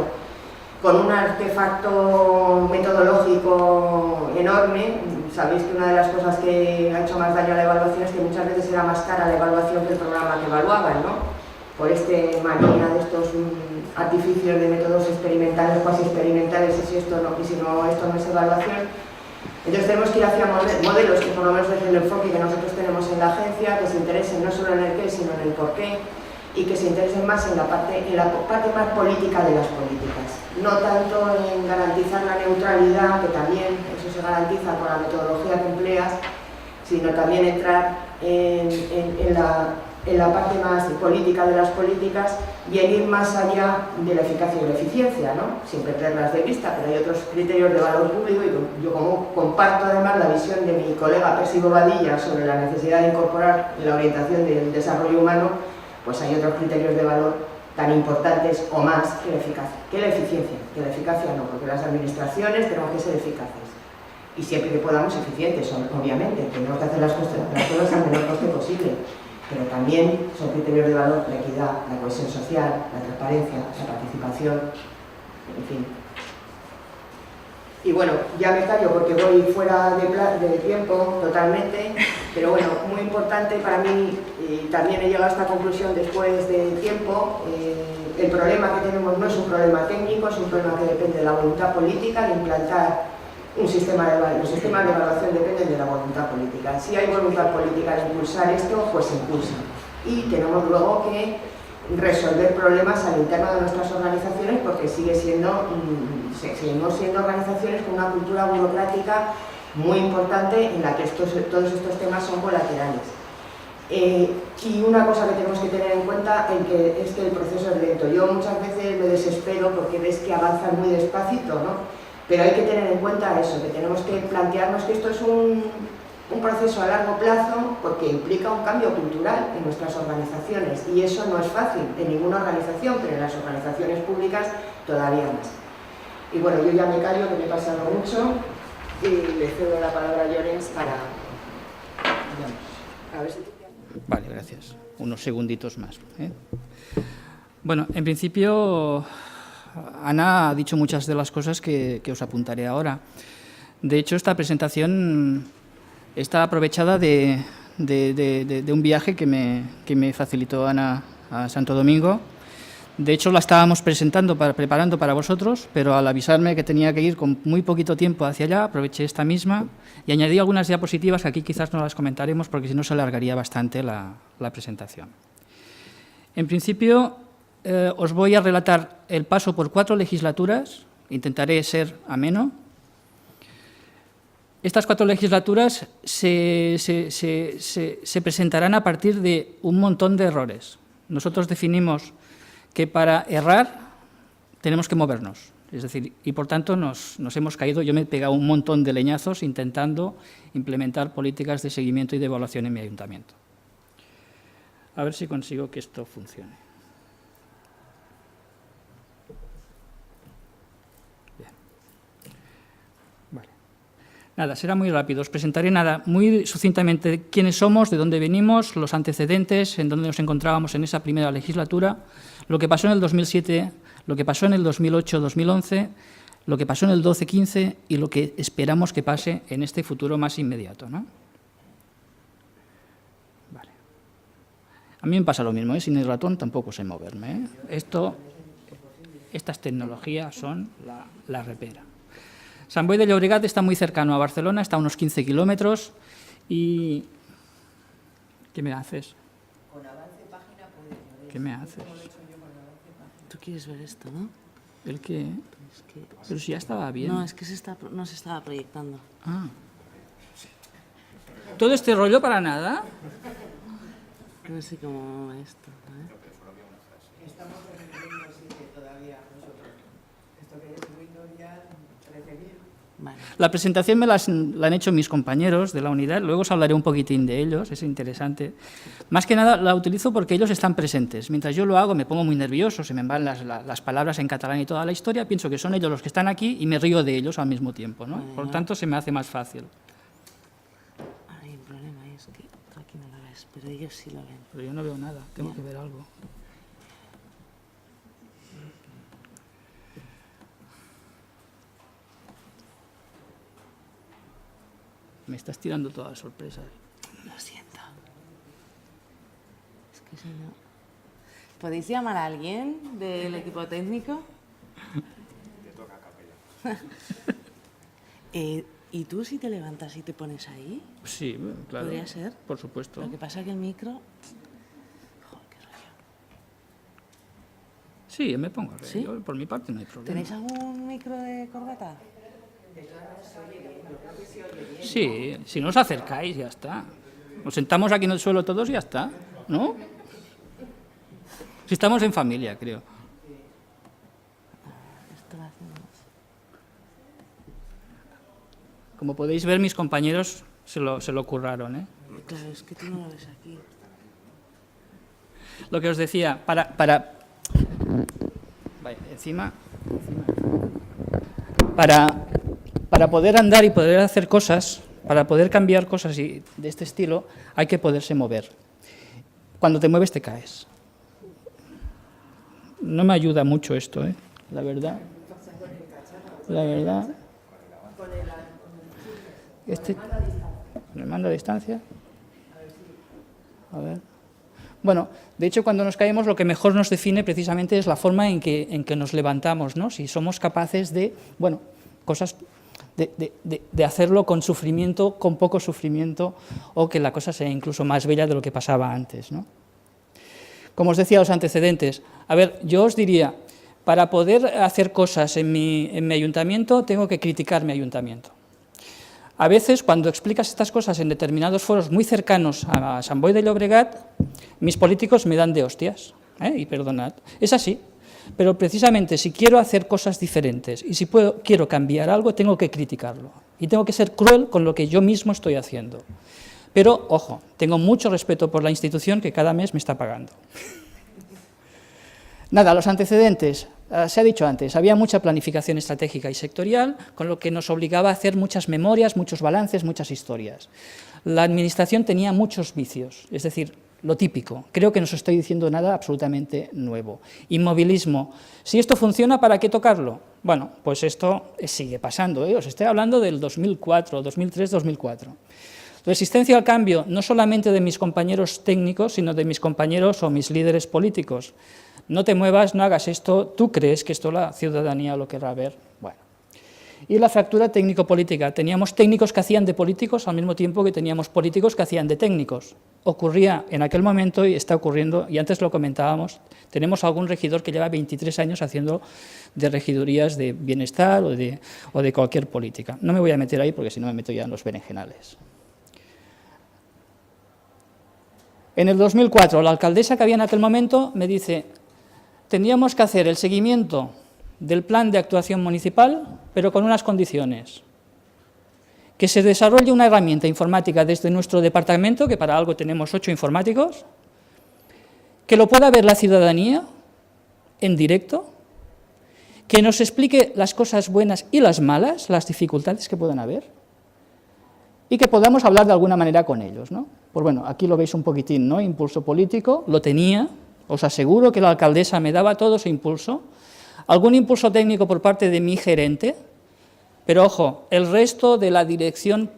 con un artefacto metodológico enorme. Sabéis que una de las cosas que ha hecho más daño a la evaluación es que muchas veces era más cara la evaluación que el programa que evaluaban, ¿no? por este manía de estos artificios de métodos experimentales, cuasi experimentales, y si esto no, y si no, esto no es evaluación. Entonces tenemos que ir hacia modelos que, por lo menos desde el enfoque que nosotros tenemos en la agencia, que se interesen no solo en el qué, sino en el por qué, y que se interesen más en la parte más política de las políticas. No tanto en garantizar la neutralidad, que también eso se garantiza con la metodología que empleas, sino también entrar en la parte más política de las políticas y en ir más allá de la eficacia y la eficiencia, ¿no? Sin perderlas de vista, pero hay otros criterios de valor público y yo como comparto además la visión de mi colega Percy Bobadilla sobre la necesidad de incorporar en la orientación del desarrollo humano, pues hay otros criterios de valor tan importantes o más que la eficacia, que la eficiencia, que la eficacia no, porque las administraciones tenemos que ser eficaces y siempre que podamos eficientes, obviamente, tenemos que hacer las cosas al menor coste posible, pero también son criterios de valor la equidad, la cohesión social, la transparencia, la participación, en fin. Y bueno, ya me callo porque voy fuera de tiempo totalmente, pero bueno, muy importante para mí, y también he llegado a esta conclusión después de tiempo, el problema que tenemos no es un problema técnico, es un problema que depende de la voluntad política de implantar un sistema de evaluación. Los sistemas de evaluación dependen de la voluntad política. Si hay voluntad política de impulsar esto, pues se impulsa. Y tenemos luego que resolver problemas al interno de nuestras organizaciones porque seguimos siendo organizaciones con una cultura burocrática muy importante en la que todos estos temas son colaterales. Y una cosa que tenemos que tener en cuenta es que el proceso es lento. Yo muchas veces me desespero porque ves que avanzan muy despacito, ¿no? Pero hay que tener en cuenta eso, que tenemos que plantearnos que esto es un proceso a largo plazo porque implica un cambio cultural en nuestras organizaciones y eso no es fácil en ninguna organización, pero en las organizaciones públicas todavía más. Y bueno, yo ya me callo, que me he pasado mucho y le cedo la palabra a Llorens para... A ver si... Vale, gracias. Unos segunditos más, ¿eh? Bueno, en principio, Ana ha dicho muchas de las cosas que os apuntaré ahora. De hecho, esta presentación está aprovechada de un viaje que me facilitó Ana a Santo Domingo. De hecho, la estábamos preparando para vosotros, pero al avisarme que tenía que ir con muy poquito tiempo hacia allá, aproveché esta misma y añadí algunas diapositivas que aquí quizás no las comentaremos porque si no se alargaría bastante la presentación. En principio, os voy a relatar el paso por 4 legislaturas, intentaré ser ameno. Estas 4 legislaturas se presentarán a partir de un montón de errores. Nosotros definimos que para errar tenemos que movernos, es decir, y por tanto nos hemos caído, yo me he pegado un montón de leñazos intentando implementar políticas de seguimiento y de evaluación en mi ayuntamiento. A ver si consigo que esto funcione. Bien. Vale. Nada, será muy rápido, os presentaré muy sucintamente quiénes somos, de dónde venimos, los antecedentes, en dónde nos encontrábamos en esa primera legislatura, lo que pasó en el 2007, lo que pasó en el 2008-2011, lo que pasó en el 12-15 y lo que esperamos que pase en este futuro más inmediato, ¿no? Vale. A mí me pasa lo mismo, ¿eh? Sin el ratón tampoco sé moverme, ¿eh? Estas tecnologías son la repera. Sant Boi de Llobregat está muy cercano a Barcelona, está a unos 15 kilómetros y... ¿Qué me haces? Con avance página puedes... ¿Qué me haces? Tú quieres ver esto, ¿no? ¿El qué? Es que... Pero si ya estaba bien. No, es que no se estaba proyectando. Ah. ¿Todo este rollo para nada? No sé cómo va esto, ¿eh? Estamos en el Windows 7 todavía nosotros. Esto que es Windows ya 13.000. Vale. La presentación la han hecho mis compañeros de la unidad, luego os hablaré un poquitín de ellos, es interesante. Más que nada la utilizo porque ellos están presentes. Mientras yo lo hago me pongo muy nervioso, se me van las palabras en catalán y toda la historia, pienso que son ellos los que están aquí y me río de ellos al mismo tiempo, ¿no? Por lo tanto, se me hace más fácil. Hay un problema, es que tú aquí no lo ves, pero ellos sí lo ven. Pero yo no veo nada, tengo que ver algo. Me estás tirando todas las sorpresas. Lo siento. Es que si no... ¿Podéis llamar a alguien del equipo técnico? ¿Y tú si te levantas y te pones ahí? Sí, claro. ¿Podría ser? Por supuesto. Lo que pasa es que el micro... Joder, qué rollo. Sí, me pongo. ¿Sí? Yo, por mi parte no hay problema. ¿Tenéis algún micro de corbata? Sí, si no os acercáis, ya está. Nos sentamos aquí en el suelo todos y ya está, ¿no? Si estamos en familia, creo. Esto lo hacemos. Como podéis ver, mis compañeros se lo curraron, ¿eh? Claro, es que tú no lo ves aquí. Lo que os decía, Vaya, encima. Para poder andar y poder hacer cosas, para poder cambiar cosas de este estilo, hay que poderse mover. Cuando te mueves te caes. No me ayuda mucho esto, ¿eh? La verdad. La verdad. ¿Con el mando a distancia? A ver. Bueno, de hecho, cuando nos caemos, lo que mejor nos define precisamente es la forma en que nos levantamos, ¿no? Si somos capaces de, bueno, cosas, de hacerlo con sufrimiento, con poco sufrimiento, o que la cosa sea incluso más bella de lo que pasaba antes, ¿no? Como os decía, los antecedentes. A ver, yo os diría, para poder hacer cosas en mi ayuntamiento, tengo que criticar mi ayuntamiento. A veces, cuando explicas estas cosas en determinados foros muy cercanos a Sant Boi de Llobregat, mis políticos me dan de hostias, y perdonad. Es así, pero precisamente si quiero hacer cosas diferentes y si quiero cambiar algo, tengo que criticarlo. Y tengo que ser cruel con lo que yo mismo estoy haciendo. Pero, ojo, tengo mucho respeto por la institución que cada mes me está pagando. Nada, los antecedentes. Se ha dicho antes, había mucha planificación estratégica y sectorial, con lo que nos obligaba a hacer muchas memorias, muchos balances, muchas historias. La administración tenía muchos vicios, es decir, lo típico. Creo que no os estoy diciendo nada absolutamente nuevo. Inmovilismo. Si esto funciona, ¿para qué tocarlo? Bueno, pues esto sigue pasando, ¿eh? Os estoy hablando del 2004, 2003, 2004. Resistencia al cambio, no solamente de mis compañeros técnicos, sino de mis compañeros o mis líderes políticos. No te muevas, no hagas esto, tú crees que esto la ciudadanía lo querrá ver. Bueno. Y la fractura técnico-política. Teníamos técnicos que hacían de políticos al mismo tiempo que teníamos políticos que hacían de técnicos. Ocurría en aquel momento y está ocurriendo, y antes lo comentábamos, tenemos algún regidor que lleva 23 años haciendo de regidurías de bienestar o de cualquier política. No me voy a meter ahí porque si no me meto ya en los berenjenales. En el 2004, la alcaldesa que había en aquel momento me dice: tendríamos que hacer el seguimiento del plan de actuación municipal, pero con unas condiciones. Que se desarrolle una herramienta informática desde nuestro departamento, que para algo tenemos 8 informáticos, que lo pueda ver la ciudadanía en directo, que nos explique las cosas buenas y las malas, las dificultades que puedan haber, y que podamos hablar de alguna manera con ellos, ¿no? Pues bueno, aquí lo veis un poquitín, ¿no? Impulso político, lo tenía, os aseguro que la alcaldesa me daba todo ese impulso, algún impulso técnico por parte de mi gerente, pero ojo, el resto de la dirección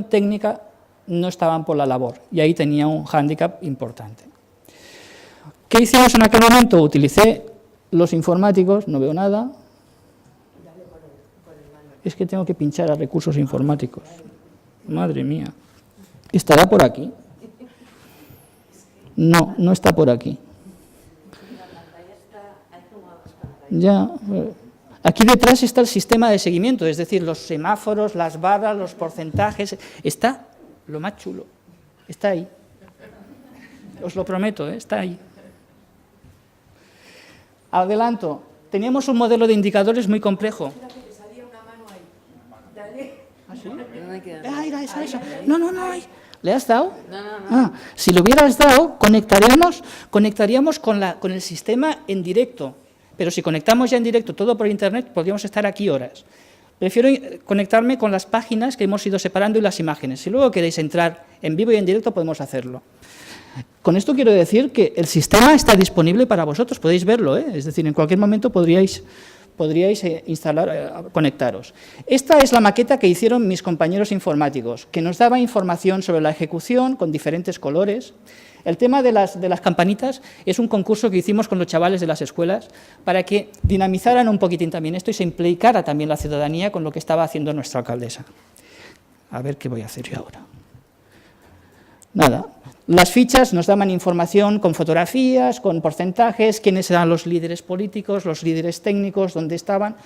técnica no estaban por la labor, y ahí tenía un hándicap importante. ¿Qué hicimos en aquel momento? Utilicé los informáticos, no veo nada. Es que tengo que pinchar a recursos informáticos. Madre mía. ¿Estará por aquí? No, no está por aquí. Ya. Aquí detrás está el sistema de seguimiento, es decir, los semáforos, las barras, los porcentajes. Está lo más chulo. Está ahí. Os lo prometo, está ahí. Adelanto. Teníamos un modelo de indicadores muy complejo. ¿Ah, sí? Era esa. No. ¿Le has dado? No. Si lo hubieras dado, conectaríamos con el sistema en directo. Pero si conectamos ya en directo todo por internet, podríamos estar aquí horas. Prefiero conectarme con las páginas que hemos ido separando y las imágenes. Si luego queréis entrar en vivo y en directo, podemos hacerlo. Con esto quiero decir que el sistema está disponible para vosotros, podéis verlo, ¿eh? Es decir, en cualquier momento podríais podríais conectaros. Esta es la maqueta que hicieron mis compañeros informáticos, que nos daba información sobre la ejecución con diferentes colores. El tema de las campanitas es un concurso que hicimos con los chavales de las escuelas para que dinamizaran un poquitín también esto y se implicara también la ciudadanía con lo que estaba haciendo nuestra alcaldesa. A ver qué voy a hacer yo ahora. Nada, las fichas nos daban información con fotografías, con porcentajes, quiénes eran los líderes políticos, los líderes técnicos, dónde estaban.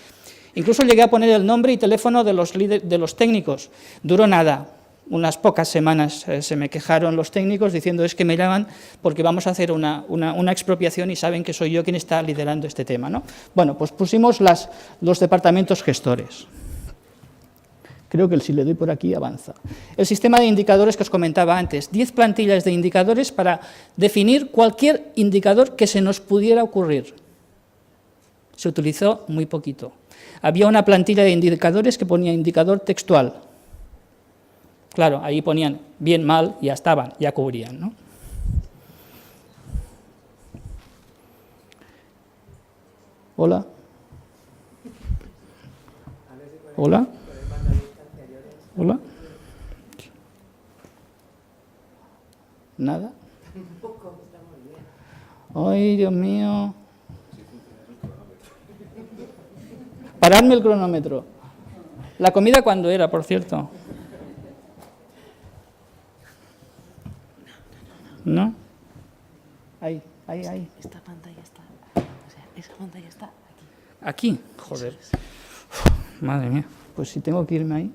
Incluso llegué a poner el nombre y teléfono de los técnicos. Duró nada. Unas pocas semanas se me quejaron los técnicos diciendo es que me llaman porque vamos a hacer una expropiación y saben que soy yo quien está liderando este tema, ¿no? Bueno, pues pusimos los departamentos gestores. Creo que si le doy por aquí avanza. El sistema de indicadores que os comentaba antes, 10 plantillas de indicadores para definir cualquier indicador que se nos pudiera ocurrir. Se utilizó muy poquito. Había una plantilla de indicadores que ponía indicador textual. Claro, ahí ponían bien, mal, ya estaban, ya cubrían, ¿no? Hola. Hola. Hola. ¿Nada? Ay, Dios mío. Paradme el cronómetro. ¿La comida cuándo era, por cierto? ¿No? Ahí. Esta pantalla está... O sea, esa pantalla está aquí. ¿Aquí? Joder. Madre mía. Pues si tengo que irme ahí.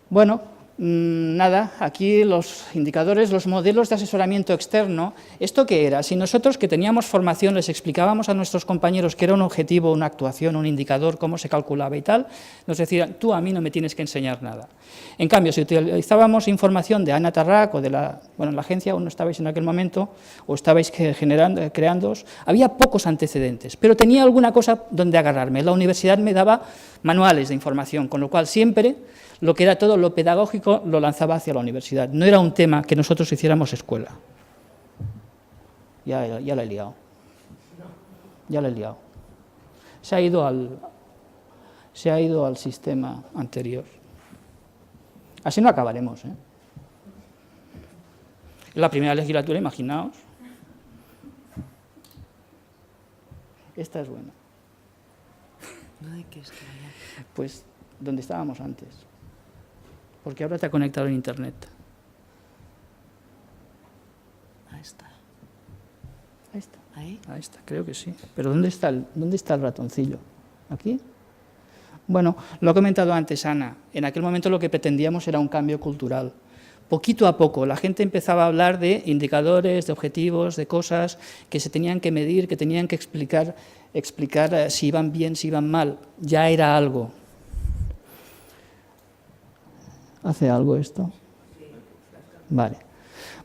Bueno, nada, aquí los indicadores, los modelos de asesoramiento externo. ¿Esto qué era? Si nosotros que teníamos formación les explicábamos a nuestros compañeros que era un objetivo, una actuación, un indicador, cómo se calculaba y tal, nos decían, tú a mí no me tienes que enseñar nada. En cambio, si utilizábamos información de Ana Tarrac o de la agencia, aún no estabais en aquel momento, o estabais creándoos, había pocos antecedentes, pero tenía alguna cosa donde agarrarme. La universidad me daba manuales de información, con lo cual siempre lo que era todo lo pedagógico lo lanzaba hacia la universidad. No era un tema que nosotros hiciéramos escuela. Ya la he liado. Ya la he liado. Se ha ido al sistema anterior. Así no acabaremos, ¿eh? La primera legislatura, imaginaos. Esta es buena. ¿Dónde quieres que vaya? Pues donde estábamos antes. Porque ahora te ha conectado en internet. Ahí está. Ahí está. ¿Ahí? Ahí está, creo que sí. Pero ¿dónde está el ratoncillo? ¿Aquí? Bueno, lo ha comentado antes Ana. En aquel momento lo que pretendíamos era un cambio cultural. Poquito a poco la gente empezaba a hablar de indicadores, de objetivos, de cosas que se tenían que medir, que tenían que explicar si iban bien, si iban mal. Ya era algo. ¿Hace algo esto? Vale.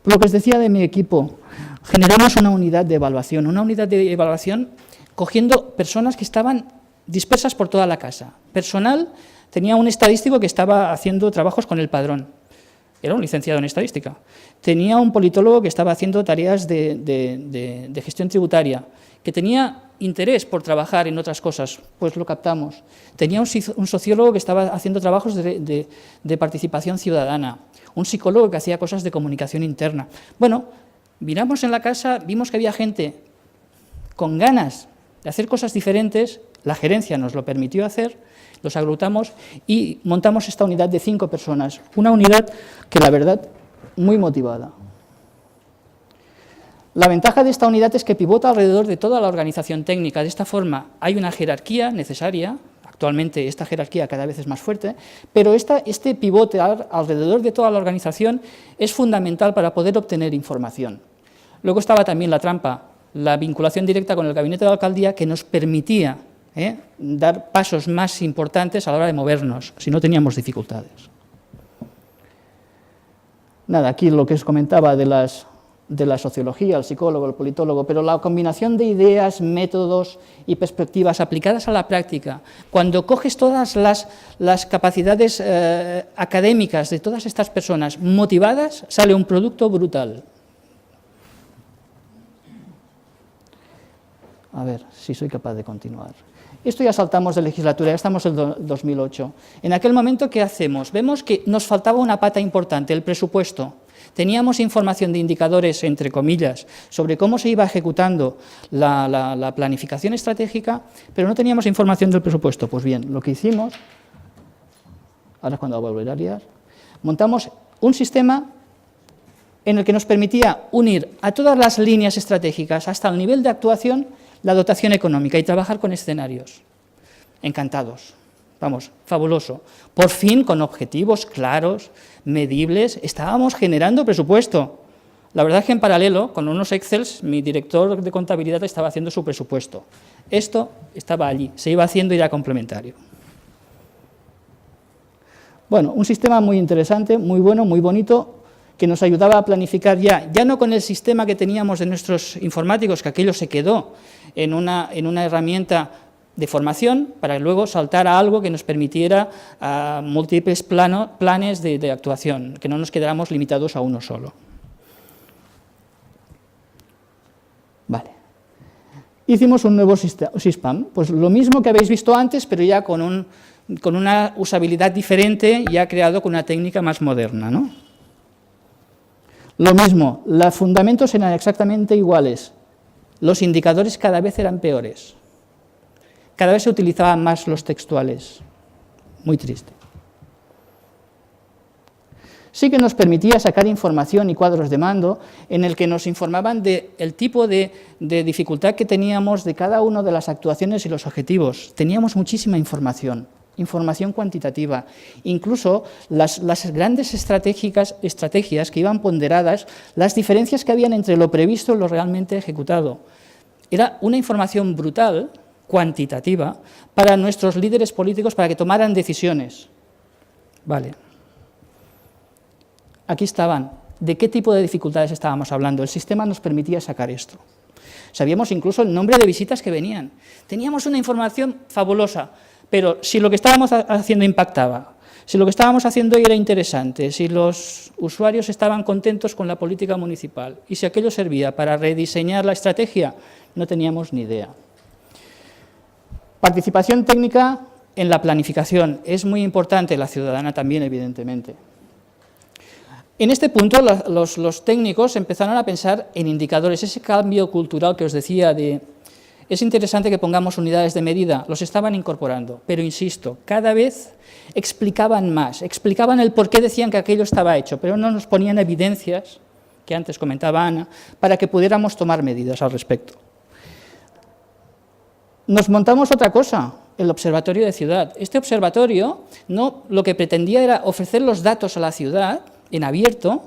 Lo que os decía de mi equipo, generamos una unidad de evaluación cogiendo personas que estaban dispersas por toda la casa. Personal, tenía un estadístico que estaba haciendo trabajos con el padrón, era un licenciado en estadística. Tenía un politólogo que estaba haciendo tareas de gestión tributaria, que tenía interés por trabajar en otras cosas, pues lo captamos. Tenía un sociólogo que estaba haciendo trabajos de participación ciudadana, un psicólogo que hacía cosas de comunicación interna. Bueno, miramos en la casa, vimos que había gente con ganas de hacer cosas diferentes, la gerencia nos lo permitió hacer, los agrupamos y montamos esta unidad de 5 personas, una unidad que la verdad, muy motivada. La ventaja de esta unidad es que pivota alrededor de toda la organización técnica. De esta forma hay una jerarquía necesaria, actualmente esta jerarquía cada vez es más fuerte, pero este pivote alrededor de toda la organización es fundamental para poder obtener información. Luego estaba también la trampa, la vinculación directa con el gabinete de la alcaldía que nos permitía dar pasos más importantes a la hora de movernos, si no teníamos dificultades. Nada, aquí lo que os comentaba de la sociología, el psicólogo, el politólogo, pero la combinación de ideas, métodos y perspectivas aplicadas a la práctica, cuando coges todas las capacidades académicas de todas estas personas motivadas, sale un producto brutal. A ver si soy capaz de continuar. Esto ya saltamos de legislatura, ya estamos en el 2008. En aquel momento, ¿qué hacemos? Vemos que nos faltaba una pata importante, el presupuesto. Teníamos información de indicadores, entre comillas, sobre cómo se iba ejecutando la planificación estratégica, pero no teníamos información del presupuesto. Pues bien, lo que hicimos, ahora es cuando voy a volver a liar, montamos un sistema en el que nos permitía unir a todas las líneas estratégicas hasta el nivel de actuación la dotación económica y trabajar con escenarios. Encantados. Vamos, fabuloso. Por fin, con objetivos claros, medibles, estábamos generando presupuesto. La verdad es que en paralelo, con unos Excels, mi director de contabilidad estaba haciendo su presupuesto. Esto estaba allí, se iba haciendo y era complementario. Bueno, un sistema muy interesante, muy bueno, muy bonito, que nos ayudaba a planificar ya no con el sistema que teníamos de nuestros informáticos, que aquello se quedó en una herramienta de formación, para luego saltar a algo que nos permitiera múltiples planes de actuación, que no nos quedáramos limitados a uno solo. Vale. Hicimos un nuevo SISPAM, pues lo mismo que habéis visto antes, pero ya con una usabilidad diferente, ya creado con una técnica más moderna, ¿no? Lo mismo, los fundamentos eran exactamente iguales, los indicadores cada vez eran peores, cada vez se utilizaban más los textuales, muy triste. Sí que nos permitía sacar información y cuadros de mando en el que nos informaban del tipo de dificultad que teníamos de cada una de las actuaciones y los objetivos. Teníamos muchísima información cuantitativa, incluso las grandes estrategias que iban ponderadas, las diferencias que habían entre lo previsto y lo realmente ejecutado. Era una información brutal, cuantitativa, para nuestros líderes políticos para que tomaran decisiones. Vale. Aquí estaban. ¿De qué tipo de dificultades estábamos hablando? El sistema nos permitía sacar esto. Sabíamos incluso el nombre de visitas que venían. Teníamos una información fabulosa. Pero si lo que estábamos haciendo impactaba, si lo que estábamos haciendo era interesante, si los usuarios estaban contentos con la política municipal y si aquello servía para rediseñar la estrategia, no teníamos ni idea. Participación técnica en la planificación. Es muy importante, la ciudadana también, evidentemente. En este punto, los técnicos empezaron a pensar en indicadores, ese cambio cultural que os decía de... Es interesante que pongamos unidades de medida, los estaban incorporando, pero insisto, cada vez explicaban más, explicaban el por qué decían que aquello estaba hecho, pero no nos ponían evidencias, que antes comentaba Ana, para que pudiéramos tomar medidas al respecto. Nos montamos otra cosa, el observatorio de ciudad. Este observatorio lo que pretendía era ofrecer los datos a la ciudad en abierto,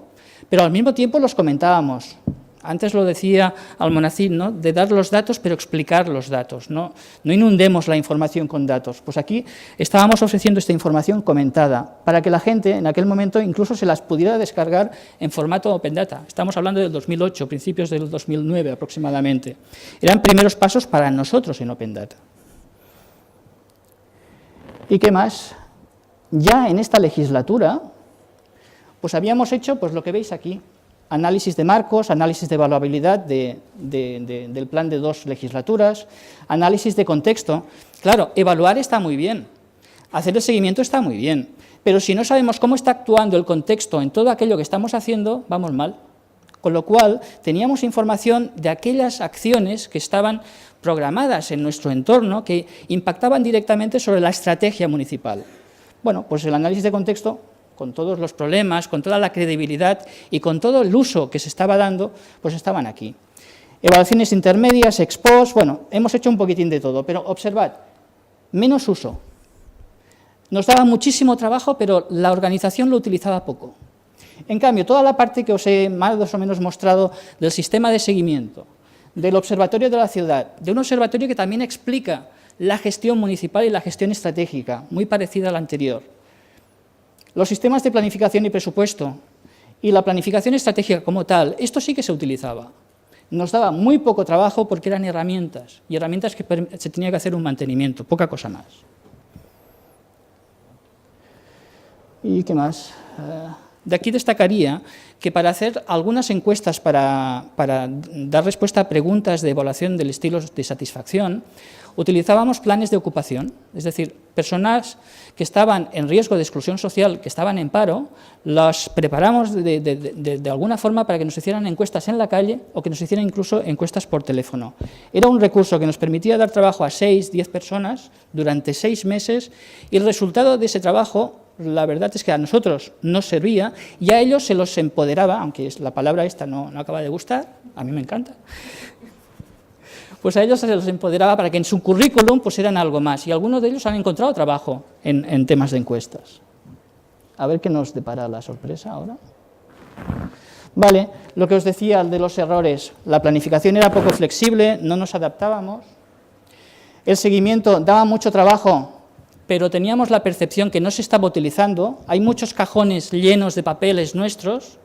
pero al mismo tiempo los comentábamos. Antes lo decía Almonacid, ¿no?, de dar los datos, pero explicar los datos, no inundemos la información con datos. Pues aquí estábamos ofreciendo esta información comentada, para que la gente en aquel momento incluso se las pudiera descargar en formato Open Data. Estamos hablando del 2008, principios del 2009 aproximadamente. Eran primeros pasos para nosotros en Open Data. ¿Y qué más? Ya en esta legislatura, pues habíamos hecho pues lo que veis aquí. Análisis de marcos, análisis de evaluabilidad del plan de 2 legislaturas, análisis de contexto. Claro, evaluar está muy bien, hacer el seguimiento está muy bien, pero si no sabemos cómo está actuando el contexto en todo aquello que estamos haciendo, vamos mal. Con lo cual, teníamos información de aquellas acciones que estaban programadas en nuestro entorno que impactaban directamente sobre la estrategia municipal. Bueno, pues el análisis de contexto, con todos los problemas, con toda la credibilidad y con todo el uso que se estaba dando, pues estaban aquí. Evaluaciones intermedias, ex post, bueno, hemos hecho un poquitín de todo, pero observad, menos uso. Nos daba muchísimo trabajo, pero la organización lo utilizaba poco. En cambio, toda la parte que os he más o menos mostrado del sistema de seguimiento, del observatorio de la ciudad, de un observatorio que también explica la gestión municipal y la gestión estratégica, muy parecida a la anterior. Los sistemas de planificación y presupuesto y la planificación estratégica como tal, esto sí que se utilizaba. Nos daba muy poco trabajo porque eran herramientas, y herramientas que se tenía que hacer un mantenimiento, poca cosa más. ¿Y qué más? De aquí destacaría que para hacer algunas encuestas para dar respuesta a preguntas de evaluación del estilo de satisfacción, utilizábamos planes de ocupación, es decir, personas que estaban en riesgo de exclusión social, que estaban en paro, las preparamos de alguna forma para que nos hicieran encuestas en la calle o que nos hicieran incluso encuestas por teléfono. Era un recurso que nos permitía dar trabajo a 6, 10 personas durante 6 meses y el resultado de ese trabajo, la verdad es que a nosotros nos servía y a ellos se los empoderaba, aunque la palabra esta no acaba de gustar, a mí me encanta, pues a ellos se los empoderaba para que en su currículum pusieran algo más, y algunos de ellos han encontrado trabajo en temas de encuestas. A ver qué nos depara la sorpresa ahora. Vale, lo que os decía de los errores, la planificación era poco flexible, no nos adaptábamos, el seguimiento daba mucho trabajo, pero teníamos la percepción que no se estaba utilizando, hay muchos cajones llenos de papeles nuestros,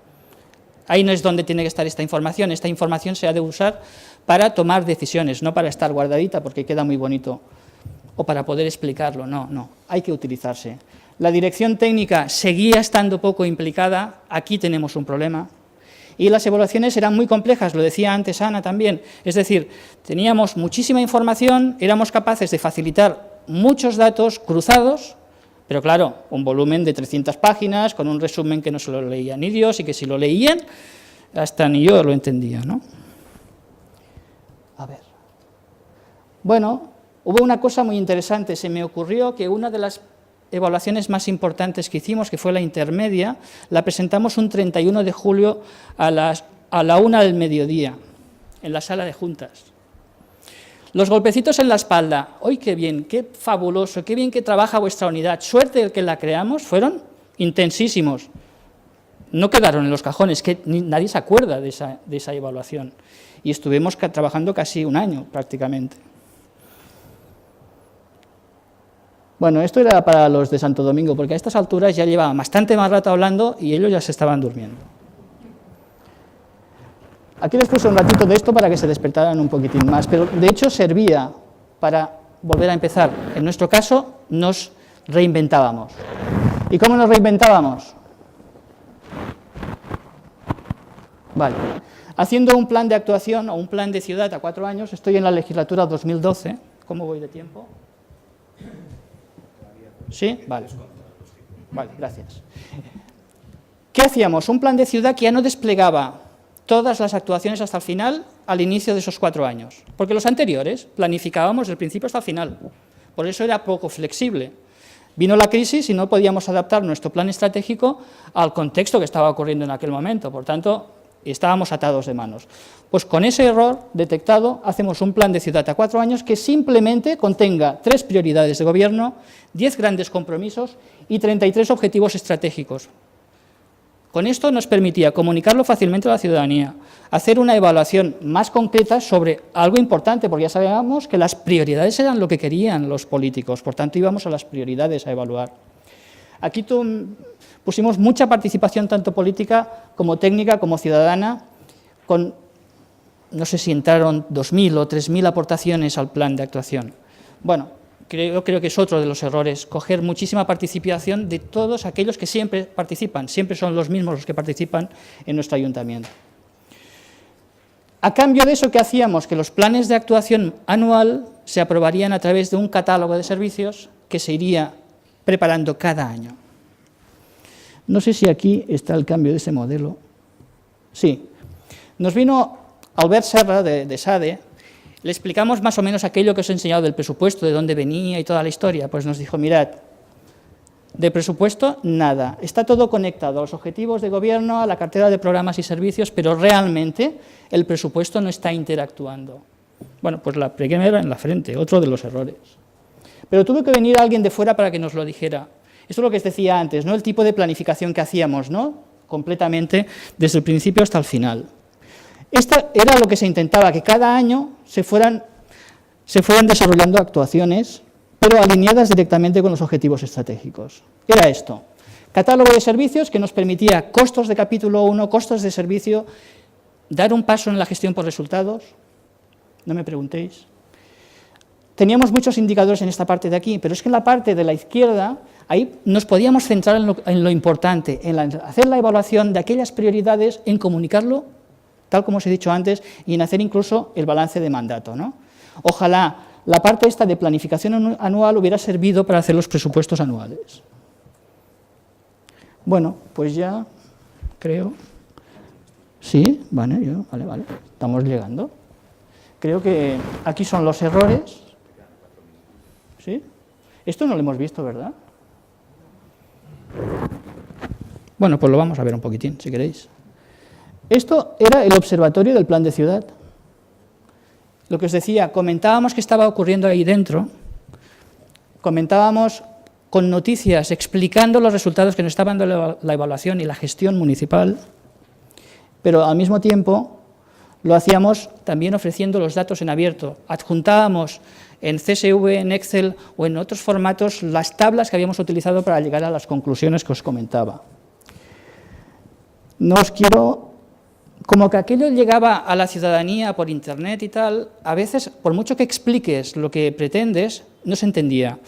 ahí no es donde tiene que estar esta información se ha de usar para tomar decisiones, no para estar guardadita porque queda muy bonito, o para poder explicarlo, no, hay que utilizarse. La dirección técnica seguía estando poco implicada, aquí tenemos un problema, y las evaluaciones eran muy complejas, lo decía antes Ana también, es decir, teníamos muchísima información, éramos capaces de facilitar muchos datos cruzados, pero claro, un volumen de 300 páginas, con un resumen que no se lo leían ni Dios, y que si lo leían, hasta ni yo lo entendía, ¿no? A ver. Bueno, hubo una cosa muy interesante, se me ocurrió que una de las evaluaciones más importantes que hicimos, que fue la intermedia, la presentamos un 31 de julio a la 1 del mediodía, en la sala de juntas. Los golpecitos en la espalda, ¡ay, qué bien, qué fabuloso, qué bien que trabaja vuestra unidad! Suerte de que la creamos, fueron intensísimos. No quedaron en los cajones, que nadie se acuerda de esa evaluación. Y estuvimos trabajando casi un año, prácticamente. Bueno, esto era para los de Santo Domingo, porque a estas alturas ya llevaban bastante más rato hablando y ellos ya se estaban durmiendo. Aquí les puse un ratito de esto para que se despertaran un poquitín más, pero de hecho servía para volver a empezar. En nuestro caso, nos reinventábamos. ¿Y cómo nos reinventábamos? Vale. Haciendo un plan de actuación o un plan de ciudad a 4 años, estoy en la legislatura 2012. ¿Cómo voy de tiempo? ¿Sí? Vale. Vale, gracias. ¿Qué hacíamos? Un plan de ciudad que ya no desplegaba todas las actuaciones hasta el final, al inicio de esos 4 años. Porque los anteriores planificábamos del principio hasta el final. Por eso era poco flexible. Vino la crisis y no podíamos adaptar nuestro plan estratégico al contexto que estaba ocurriendo en aquel momento. Por tanto, estábamos atados de manos. Pues con ese error detectado, hacemos un plan de ciudad a 4 años que simplemente contenga 3 prioridades de gobierno, 10 grandes compromisos y 33 objetivos estratégicos. Con esto nos permitía comunicarlo fácilmente a la ciudadanía, hacer una evaluación más concreta sobre algo importante, porque ya sabíamos que las prioridades eran lo que querían los políticos, por tanto íbamos a las prioridades a evaluar. Aquí pusimos mucha participación, tanto política como técnica, como ciudadana, con, no sé si entraron 2.000 o 3.000 aportaciones al plan de actuación. Bueno, creo que es otro de los errores, coger muchísima participación de todos aquellos que siempre participan, siempre son los mismos los que participan en nuestro ayuntamiento. A cambio de eso, ¿qué hacíamos? Que los planes de actuación anual se aprobarían a través de un catálogo de servicios que se iría preparando cada año. No sé si aquí está el cambio de ese modelo. Sí. Nos vino Albert Serra, de SADE, le explicamos más o menos aquello que os he enseñado del presupuesto, de dónde venía y toda la historia. Pues nos dijo, mirad, de presupuesto, nada. Está todo conectado a los objetivos de gobierno, a la cartera de programas y servicios, pero realmente el presupuesto no está interactuando. Bueno, pues la primera en la frente, otro de los errores. Pero tuvo que venir alguien de fuera para que nos lo dijera. Esto es lo que os decía antes, ¿no? El tipo de planificación que hacíamos, ¿no? Completamente, desde el principio hasta el final. Esto era lo que se intentaba, que cada año se fueran desarrollando actuaciones, pero alineadas directamente con los objetivos estratégicos. Era esto, catálogo de servicios que nos permitía costos de capítulo 1, costos de servicio, dar un paso en la gestión por resultados, no me preguntéis. Teníamos muchos indicadores en esta parte de aquí, pero es que en la parte de la izquierda, ahí nos podíamos centrar en lo importante, en hacer la evaluación de aquellas prioridades, en comunicarlo, tal como os he dicho antes, y en hacer incluso el balance de mandato, ¿no? Ojalá la parte esta de planificación anual hubiera servido para hacer los presupuestos anuales. Bueno, pues ya creo... Sí, vale, vale, estamos llegando. Creo que aquí son los errores. ¿Sí? Esto no lo hemos visto, ¿verdad? Bueno, pues lo vamos a ver un poquitín, si queréis. Esto era el observatorio del plan de ciudad. Lo que os decía, comentábamos que estaba ocurriendo ahí dentro, comentábamos con noticias explicando los resultados que nos estaba dando la evaluación y la gestión municipal, pero al mismo tiempo lo hacíamos también ofreciendo los datos en abierto. Adjuntábamos en CSV, en Excel o en otros formatos las tablas que habíamos utilizado para llegar a las conclusiones que os comentaba. No os quiero... Como que aquello llegaba a la ciudadanía por internet y tal, a veces, por mucho que expliques lo que pretendes, no se entendía.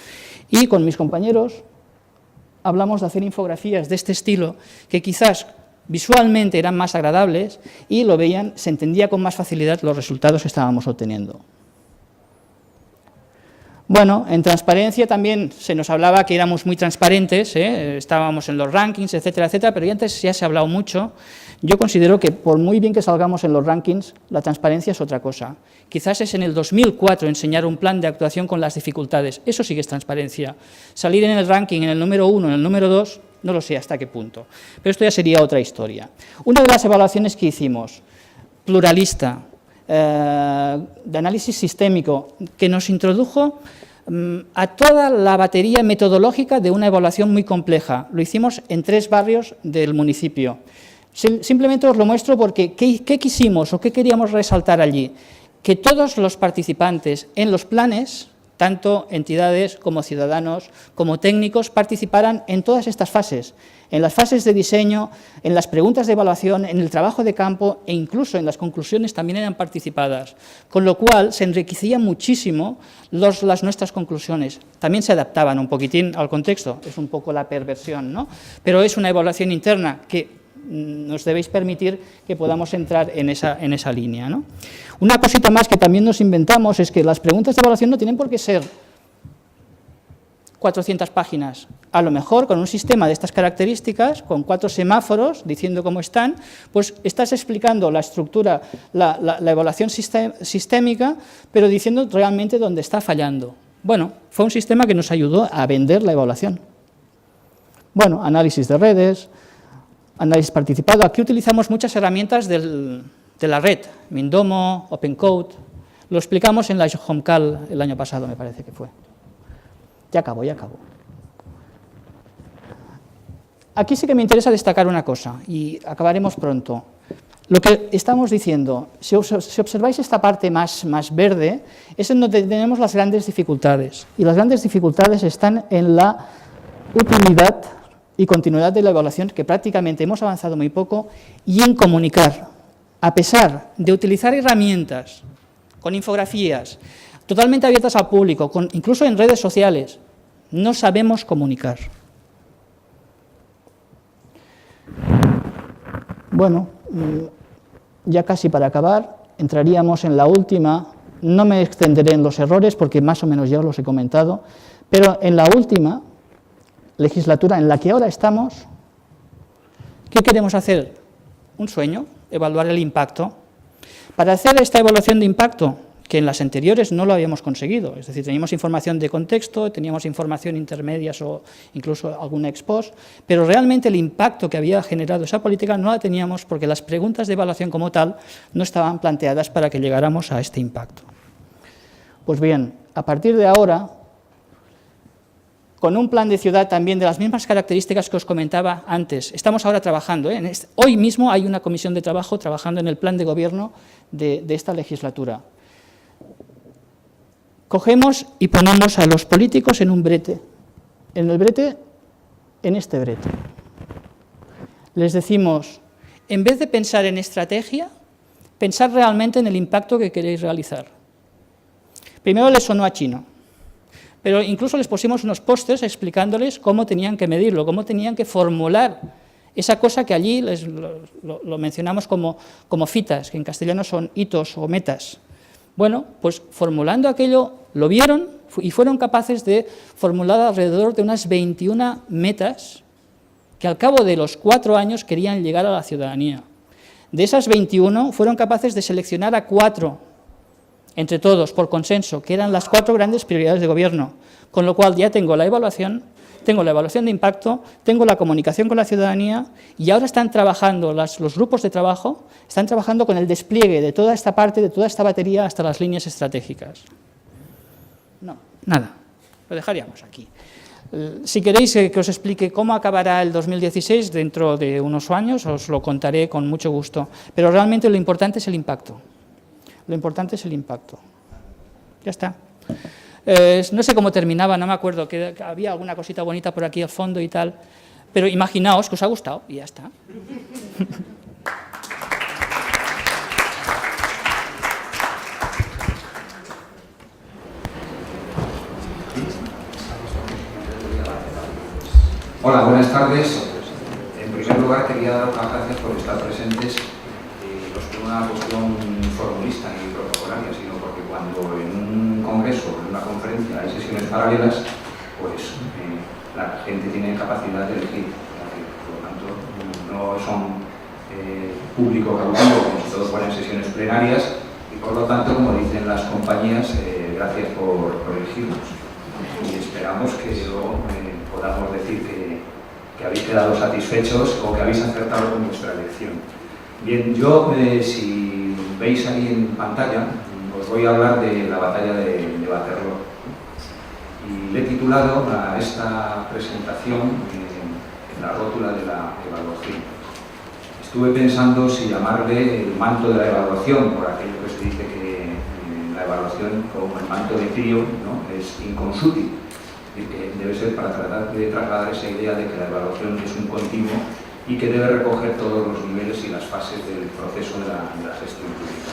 Y con mis compañeros hablamos de hacer infografías de este estilo, que quizás visualmente eran más agradables y lo veían, se entendía con más facilidad los resultados que estábamos obteniendo. Bueno, en transparencia también se nos hablaba que éramos muy transparentes, estábamos en los rankings, etcétera, etcétera, pero antes ya se ha hablado mucho. Yo considero que por muy bien que salgamos en los rankings, la transparencia es otra cosa. Quizás es en el 2004 enseñar un plan de actuación con las dificultades, eso sí que es transparencia. Salir en el ranking en el número 1, en el número 2, no lo sé hasta qué punto, pero esto ya sería otra historia. Una de las evaluaciones que hicimos, pluralista, de análisis sistémico, que nos introdujo a toda la batería metodológica de una evaluación muy compleja. Lo hicimos en 3 barrios del municipio. Simplemente os lo muestro porque ¿qué quisimos o qué queríamos resaltar allí? Que todos los participantes en los planes, tanto entidades como ciudadanos, como técnicos, participaran en todas estas fases, en las fases de diseño, en las preguntas de evaluación, en el trabajo de campo e incluso en las conclusiones también eran participadas, con lo cual se enriquecían muchísimo las nuestras conclusiones. También se adaptaban un poquitín al contexto, es un poco la perversión, ¿no? Pero es una evaluación interna que nos debéis permitir que podamos entrar en esa línea, ¿no? Una cosita más que también nos inventamos es que las preguntas de evaluación no tienen por qué ser 400 páginas. A lo mejor con un sistema de estas características, con 4 semáforos diciendo cómo están, pues estás explicando la estructura, la evaluación sistémica, pero diciendo realmente dónde está fallando. Bueno, fue un sistema que nos ayudó a vender la evaluación. Bueno, análisis de redes, análisis participado. Aquí utilizamos muchas herramientas de la red, Mindomo, OpenCode. Lo explicamos en la HomeCal el año pasado, me parece que fue. Ya acabo. Aquí sí que me interesa destacar una cosa, y acabaremos pronto. Lo que estamos diciendo, si observáis esta parte más verde, es en donde tenemos las grandes dificultades. Y las grandes dificultades están en la utilidad y continuidad de la evaluación, que prácticamente hemos avanzado muy poco, y en comunicar. A pesar de utilizar herramientas con infografías totalmente abiertas al público, incluso en redes sociales, no sabemos comunicar. Bueno, ya casi para acabar, entraríamos en la última. No me extenderé en los errores porque más o menos ya os los he comentado, pero en la última legislatura en la que ahora estamos, ¿qué queremos hacer? Un sueño, evaluar el impacto. Para hacer esta evaluación de impacto, que en las anteriores no lo habíamos conseguido, es decir, teníamos información de contexto, teníamos información intermedias o incluso alguna ex post, pero realmente el impacto que había generado esa política no la teníamos porque las preguntas de evaluación como tal no estaban planteadas para que llegáramos a este impacto. Pues bien, a partir de ahora, con un plan de ciudad también de las mismas características que os comentaba antes. Estamos ahora trabajando, hoy mismo hay una comisión de trabajo trabajando en el plan de gobierno de esta legislatura. Cogemos y ponemos a los políticos en un brete, en este brete. Les decimos, en vez de pensar en estrategia, pensad realmente en el impacto que queréis realizar. Primero les sonó a chino, pero incluso les pusimos unos pósters explicándoles cómo tenían que medirlo, cómo tenían que formular esa cosa que allí lo mencionamos como fitas, que en castellano son hitos o metas. Bueno, pues formulando aquello, lo vieron y fueron capaces de formular alrededor de unas 21 metas que al cabo de los 4 años querían llegar a la ciudadanía. De esas 21 fueron capaces de seleccionar a 4, entre todos, por consenso, que eran las 4 grandes prioridades de gobierno, con lo cual ya tengo la evaluación de impacto, tengo la comunicación con la ciudadanía y ahora están trabajando, los grupos de trabajo, están trabajando con el despliegue de toda esta parte, de toda esta batería hasta las líneas estratégicas. No, nada, lo dejaríamos aquí. Si queréis que os explique cómo acabará el 2016 dentro de unos años, os lo contaré con mucho gusto, pero realmente lo importante es el impacto. Lo importante es el impacto. Ya está. No sé cómo terminaba, no me acuerdo, que había alguna cosita bonita por aquí al fondo y tal, pero imaginaos que os ha gustado y ya está. Hola, buenas tardes. En primer lugar, quería dar las gracias por estar presentes, no es por una cuestión formulista ni protocolaria, sino porque cuando en un congreso o en una conferencia hay sesiones paralelas, pues la gente tiene capacidad de elegir. Por lo tanto, no son público cautivo como si todos fueran sesiones plenarias y por lo tanto, como dicen las compañías, gracias por elegirnos. Y esperamos que luego podamos decir que habéis quedado satisfechos o que habéis acertado con vuestra elección. Bien, yo, si veis ahí en pantalla, os voy a hablar de la batalla de Waterloo. Y le he titulado a esta presentación la rótula de la evaluación. Estuve pensando si llamarle el manto de la evaluación, por aquello que se dice que la evaluación, como el manto de frío, ¿no?, es inconsútil. Y que debe ser para tratar de trasladar esa idea de que la evaluación es un continuo y que debe recoger todos los niveles y las fases del proceso de la gestión pública.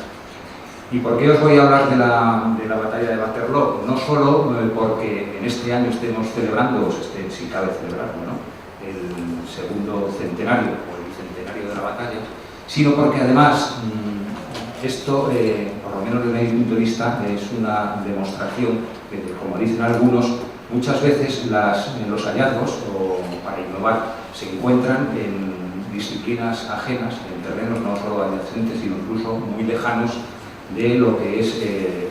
¿Y por qué os voy a hablar de la batalla de Waterloo? No solo porque en este año estemos celebrando, si cabe celebrarlo, ¿no?, el segundo centenario o el bicentenario de la batalla, sino porque además esto, por lo menos desde mi punto de vista, es una demostración que, como dicen algunos, muchas veces los hallazgos para innovar se encuentran en disciplinas ajenas, en terrenos no solo adyacentes, sino incluso muy lejanos de lo que es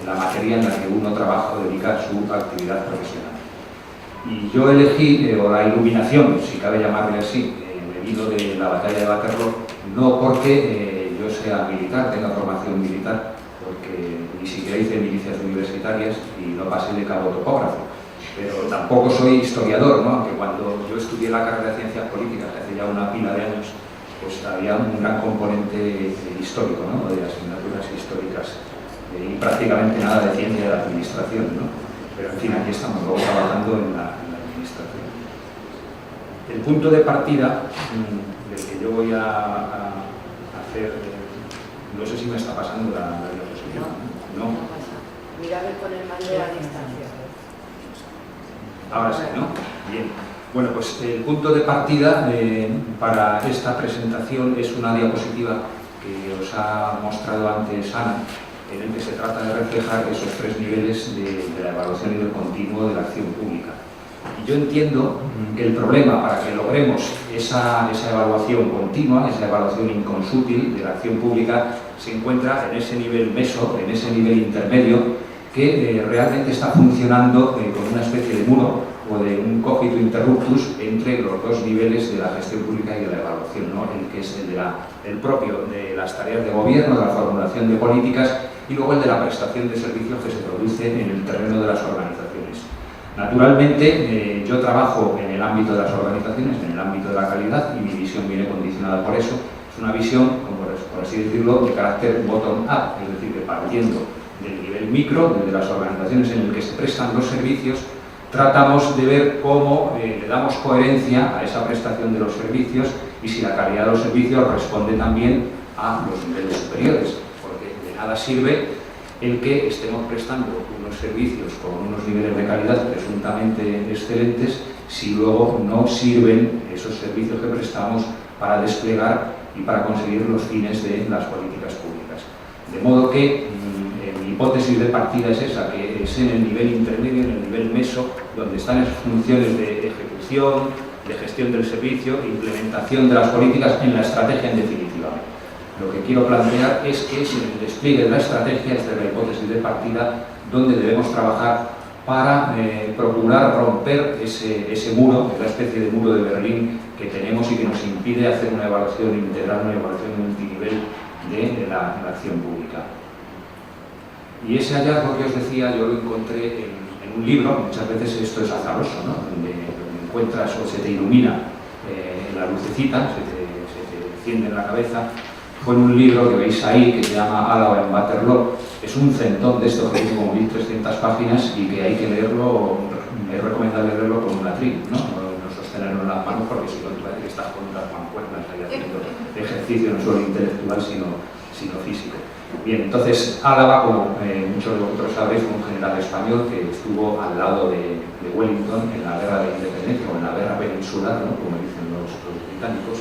la materia en la que uno trabaja o dedica su actividad profesional. Y yo elegí, o la iluminación, si cabe llamarle así, debido de la batalla de Waterloo, no porque yo sea militar, tenga formación militar, porque ni siquiera hice milicias universitarias y no pasé de cabo topógrafo. Pero tampoco soy historiador, ¿no?, aunque cuando yo estudié la carrera de Ciencias Políticas hace ya una pila de años, pues había un gran componente histórico, ¿no?, de asignaturas históricas y prácticamente nada de ciencia de la administración, ¿no? Pero en fin, aquí estamos luego trabajando en la administración. El punto de partida del que yo voy a hacer, no sé si me está pasando la diapositiva, ¿no? Mira a ver con el mando a distancia. Ahora sí, ¿no? Bien. Bueno, pues el punto de partida para esta presentación es una diapositiva que os ha mostrado antes Ana, en el que se trata de reflejar esos 3 niveles de la evaluación y del continuo de la acción pública. Y yo entiendo que el problema para que logremos esa evaluación continua, esa evaluación inconsútil de la acción pública, se encuentra en ese nivel meso, en ese nivel intermedio, que realmente está funcionando con una especie de muro o de un cogito interruptus entre los 2 niveles de la gestión pública y de la evaluación, ¿no?, el que es el propio de las tareas de gobierno, de la formulación de políticas, y luego el de la prestación de servicios que se produce en el terreno de las organizaciones. Naturalmente, yo trabajo en el ámbito de las organizaciones, en el ámbito de la calidad, y mi visión viene condicionada por eso. Es una visión, como por así decirlo, de carácter bottom-up, es decir, que partiendo del nivel micro, desde las organizaciones en el que se prestan los servicios, tratamos de ver cómo le damos coherencia a esa prestación de los servicios y si la calidad de los servicios responde también a los niveles superiores, porque de nada sirve el que estemos prestando unos servicios con unos niveles de calidad presuntamente excelentes si luego no sirven esos servicios que prestamos para desplegar y para conseguir los fines de las políticas públicas. De modo que, en mi hipótesis de partida es esa, que es en el nivel intermedio, en el nivel meso, donde están esas funciones de ejecución, de gestión del servicio, implementación de las políticas, en la estrategia en definitiva. Lo que quiero plantear es que es en el despliegue de la estrategia, esta es la hipótesis de partida, donde debemos trabajar para procurar romper ese muro, esa especie de muro de Berlín que tenemos y que nos impide hacer una evaluación integral, una evaluación multinivel de la acción pública. Y ese hallazgo que os decía yo lo encontré en un libro, muchas veces esto es azaroso, ¿no? donde encuentras o se te ilumina la lucecita, se te enciende en la cabeza. Fue en un libro que veis ahí, que se llama Álava en Waterloo. Es un centón de esto que tiene como 1300 páginas y que hay que leerlo, es recomendable leerlo con un atril, ¿no? No sostenerlo en las manos, porque si no te parece que estás con unas mancuernas ahí haciendo ejercicio no solo intelectual, sino físico. Bien, entonces Álava, como muchos de vosotros sabéis, fue un general español que estuvo al lado de Wellington en la guerra de independencia, o en la guerra peninsular, ¿no? Como dicen los británicos,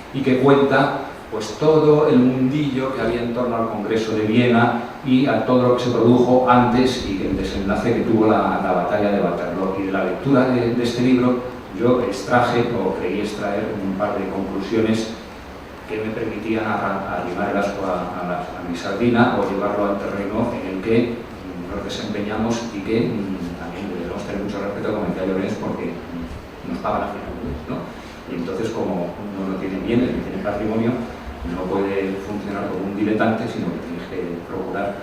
y que cuenta pues todo el mundillo que había en torno al Congreso de Viena y a todo lo que se produjo antes y el desenlace que tuvo la batalla de Waterloo. Y de la lectura de este libro yo extraje, o creí extraer, un par de conclusiones que me permitían llevar el asco a mi sardina o llevarlo al terreno en el que nos desempeñamos y que también debemos tener mucho respeto, como decía Llorens, porque nos pagan a final de mes, ¿no? Y entonces, como uno no tiene bienes ni tiene patrimonio, no puede funcionar como un diletante, sino que tienes que procurar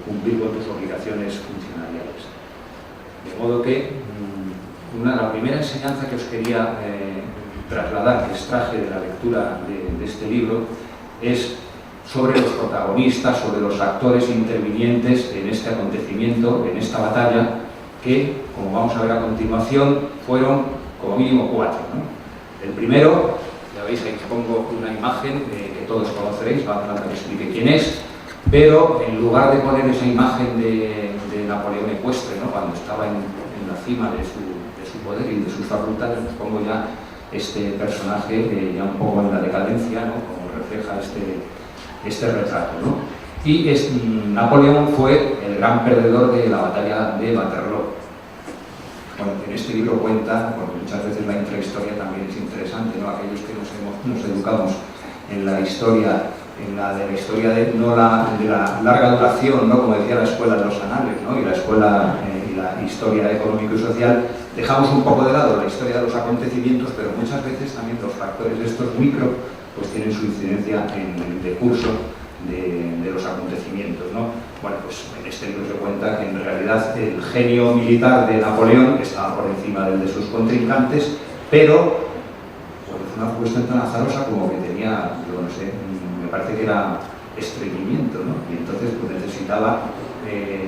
cumplir con tus obligaciones funcionariales. De modo que la primera enseñanza que os quería trasladar, que extraje de la lectura de este libro, es sobre los protagonistas, sobre los actores intervinientes en este acontecimiento, en esta batalla, que, como vamos a ver a continuación, fueron como mínimo 4, ¿no? El primero, ya veis, ahí os pongo una imagen que todos conoceréis, va a tratar que explique quién es, pero en lugar de poner esa imagen de Napoleón ecuestre, ¿no? Cuando estaba en la cima de su poder y de sus facultades, os pongo ya este personaje ya un poco en la decadencia, ¿no? Como refleja este retrato, ¿no? Y Napoleón fue el gran perdedor de la batalla de Waterloo. Bueno, en este libro cuenta, porque muchas veces la intrahistoria también es interesante, ¿no? Aquellos que nos educamos en la historia, de la larga duración, ¿no? Como decía la escuela de los anales, ¿no? Y la escuela y la historia económico y social, dejamos un poco de lado la historia de los acontecimientos, pero muchas veces también los factores de estos micro pues tienen su incidencia en el decurso de los acontecimientos, ¿no? Bueno, pues en este libro se cuenta que en realidad el genio militar de Napoleón estaba por encima del de sus contrincantes, pero pues, una cuestión tan azarosa como que tenía, yo no sé, me parece que era estreñimiento, ¿no? Y entonces pues necesitaba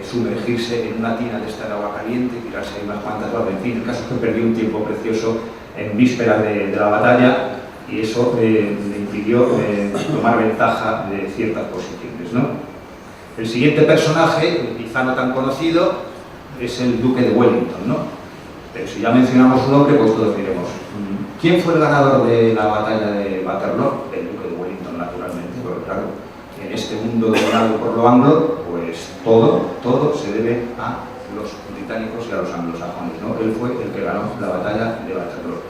sumergirse en una tina de esta de agua caliente, tirarse ahí unas cuantas horas, en fin, el caso es que perdió un tiempo precioso en vísperas de la batalla, y eso le impidió tomar ventaja de ciertas posiciones, ¿no? El siguiente personaje, quizá no tan conocido, es el duque de Wellington, ¿no? Pero si ya mencionamos su nombre, pues todos diremos, ¿quién fue el ganador de la batalla de Waterloo? El duque de Wellington, naturalmente, porque claro, en este mundo dominado por lo anglo, pues todo se debe a los británicos y a los anglosajones, ¿no? Él fue el que ganó la batalla de Waterloo.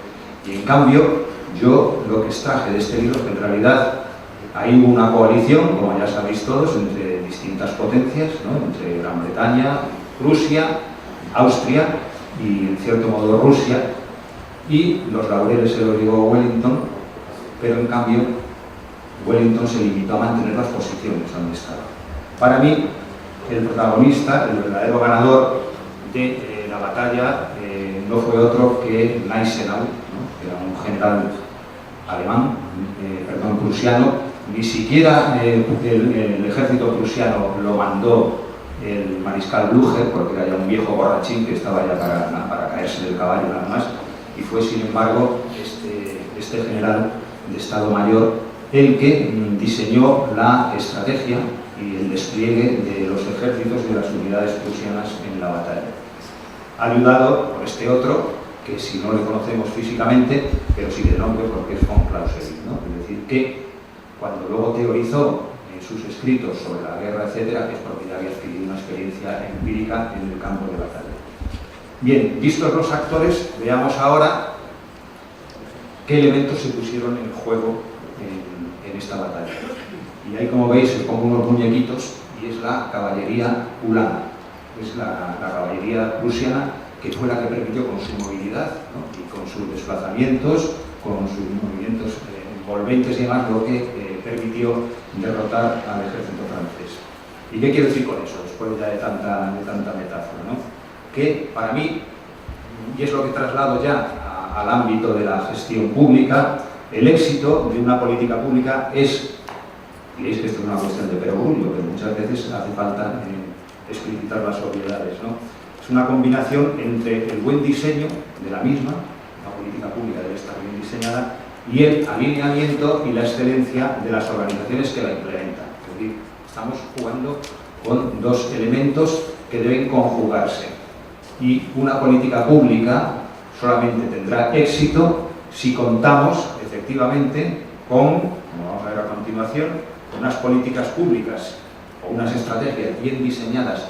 Y en cambio, yo lo que extraje de este libro es que en realidad ahí hubo una coalición, como ya sabéis todos, entre distintas potencias, ¿no? Entre Gran Bretaña, Prusia, Austria y en cierto modo Rusia, y los laureles se los dio Wellington, pero en cambio Wellington se limitó a mantener las posiciones donde estaba. Para mí, el protagonista, el verdadero ganador de la batalla no fue otro que Gneisenau, ¿no? Que era un general alemán, prusiano. Ni siquiera el ejército prusiano lo mandó el mariscal Blücher, porque era ya un viejo borrachín que estaba ya para caerse del caballo nada más, y fue sin embargo este general de Estado Mayor el que diseñó la estrategia y el despliegue de los ejércitos y de las unidades prusianas en la batalla. Ayudado por este otro, que si no le conocemos físicamente, pero sí de nombre porque es von Clausewitz, ¿no? Es decir, que cuando luego teorizó sus escritos sobre la guerra, etcétera, es porque ya había adquirido una experiencia empírica en el campo de batalla. Bien, vistos los actores, veamos ahora qué elementos se pusieron en juego en esta batalla. Y ahí, como veis, os pongo unos muñequitos y es la caballería ulana, es la caballería prusiana, que fue la que permitió con su movilidad, ¿no?, y con sus desplazamientos, con sus movimientos envolventes y demás, lo que permitió derrotar al ejército francés. ¿Y qué quiero decir con eso, después ya de tanta metáfora, ¿no? Que para mí, y es lo que traslado ya al ámbito de la gestión pública, el éxito de una política pública es, diréis que esto es una cuestión de perogrullo, que muchas veces hace falta explicitar las obviedades, ¿no? Es una combinación entre el buen diseño de la misma, la política pública debe estar bien diseñada, y el alineamiento y la excelencia de las organizaciones que la implementan. Es decir, estamos jugando con dos elementos que deben conjugarse. Y una política pública solamente tendrá éxito si contamos efectivamente con, como vamos a ver a continuación, unas políticas públicas o unas estrategias bien diseñadas,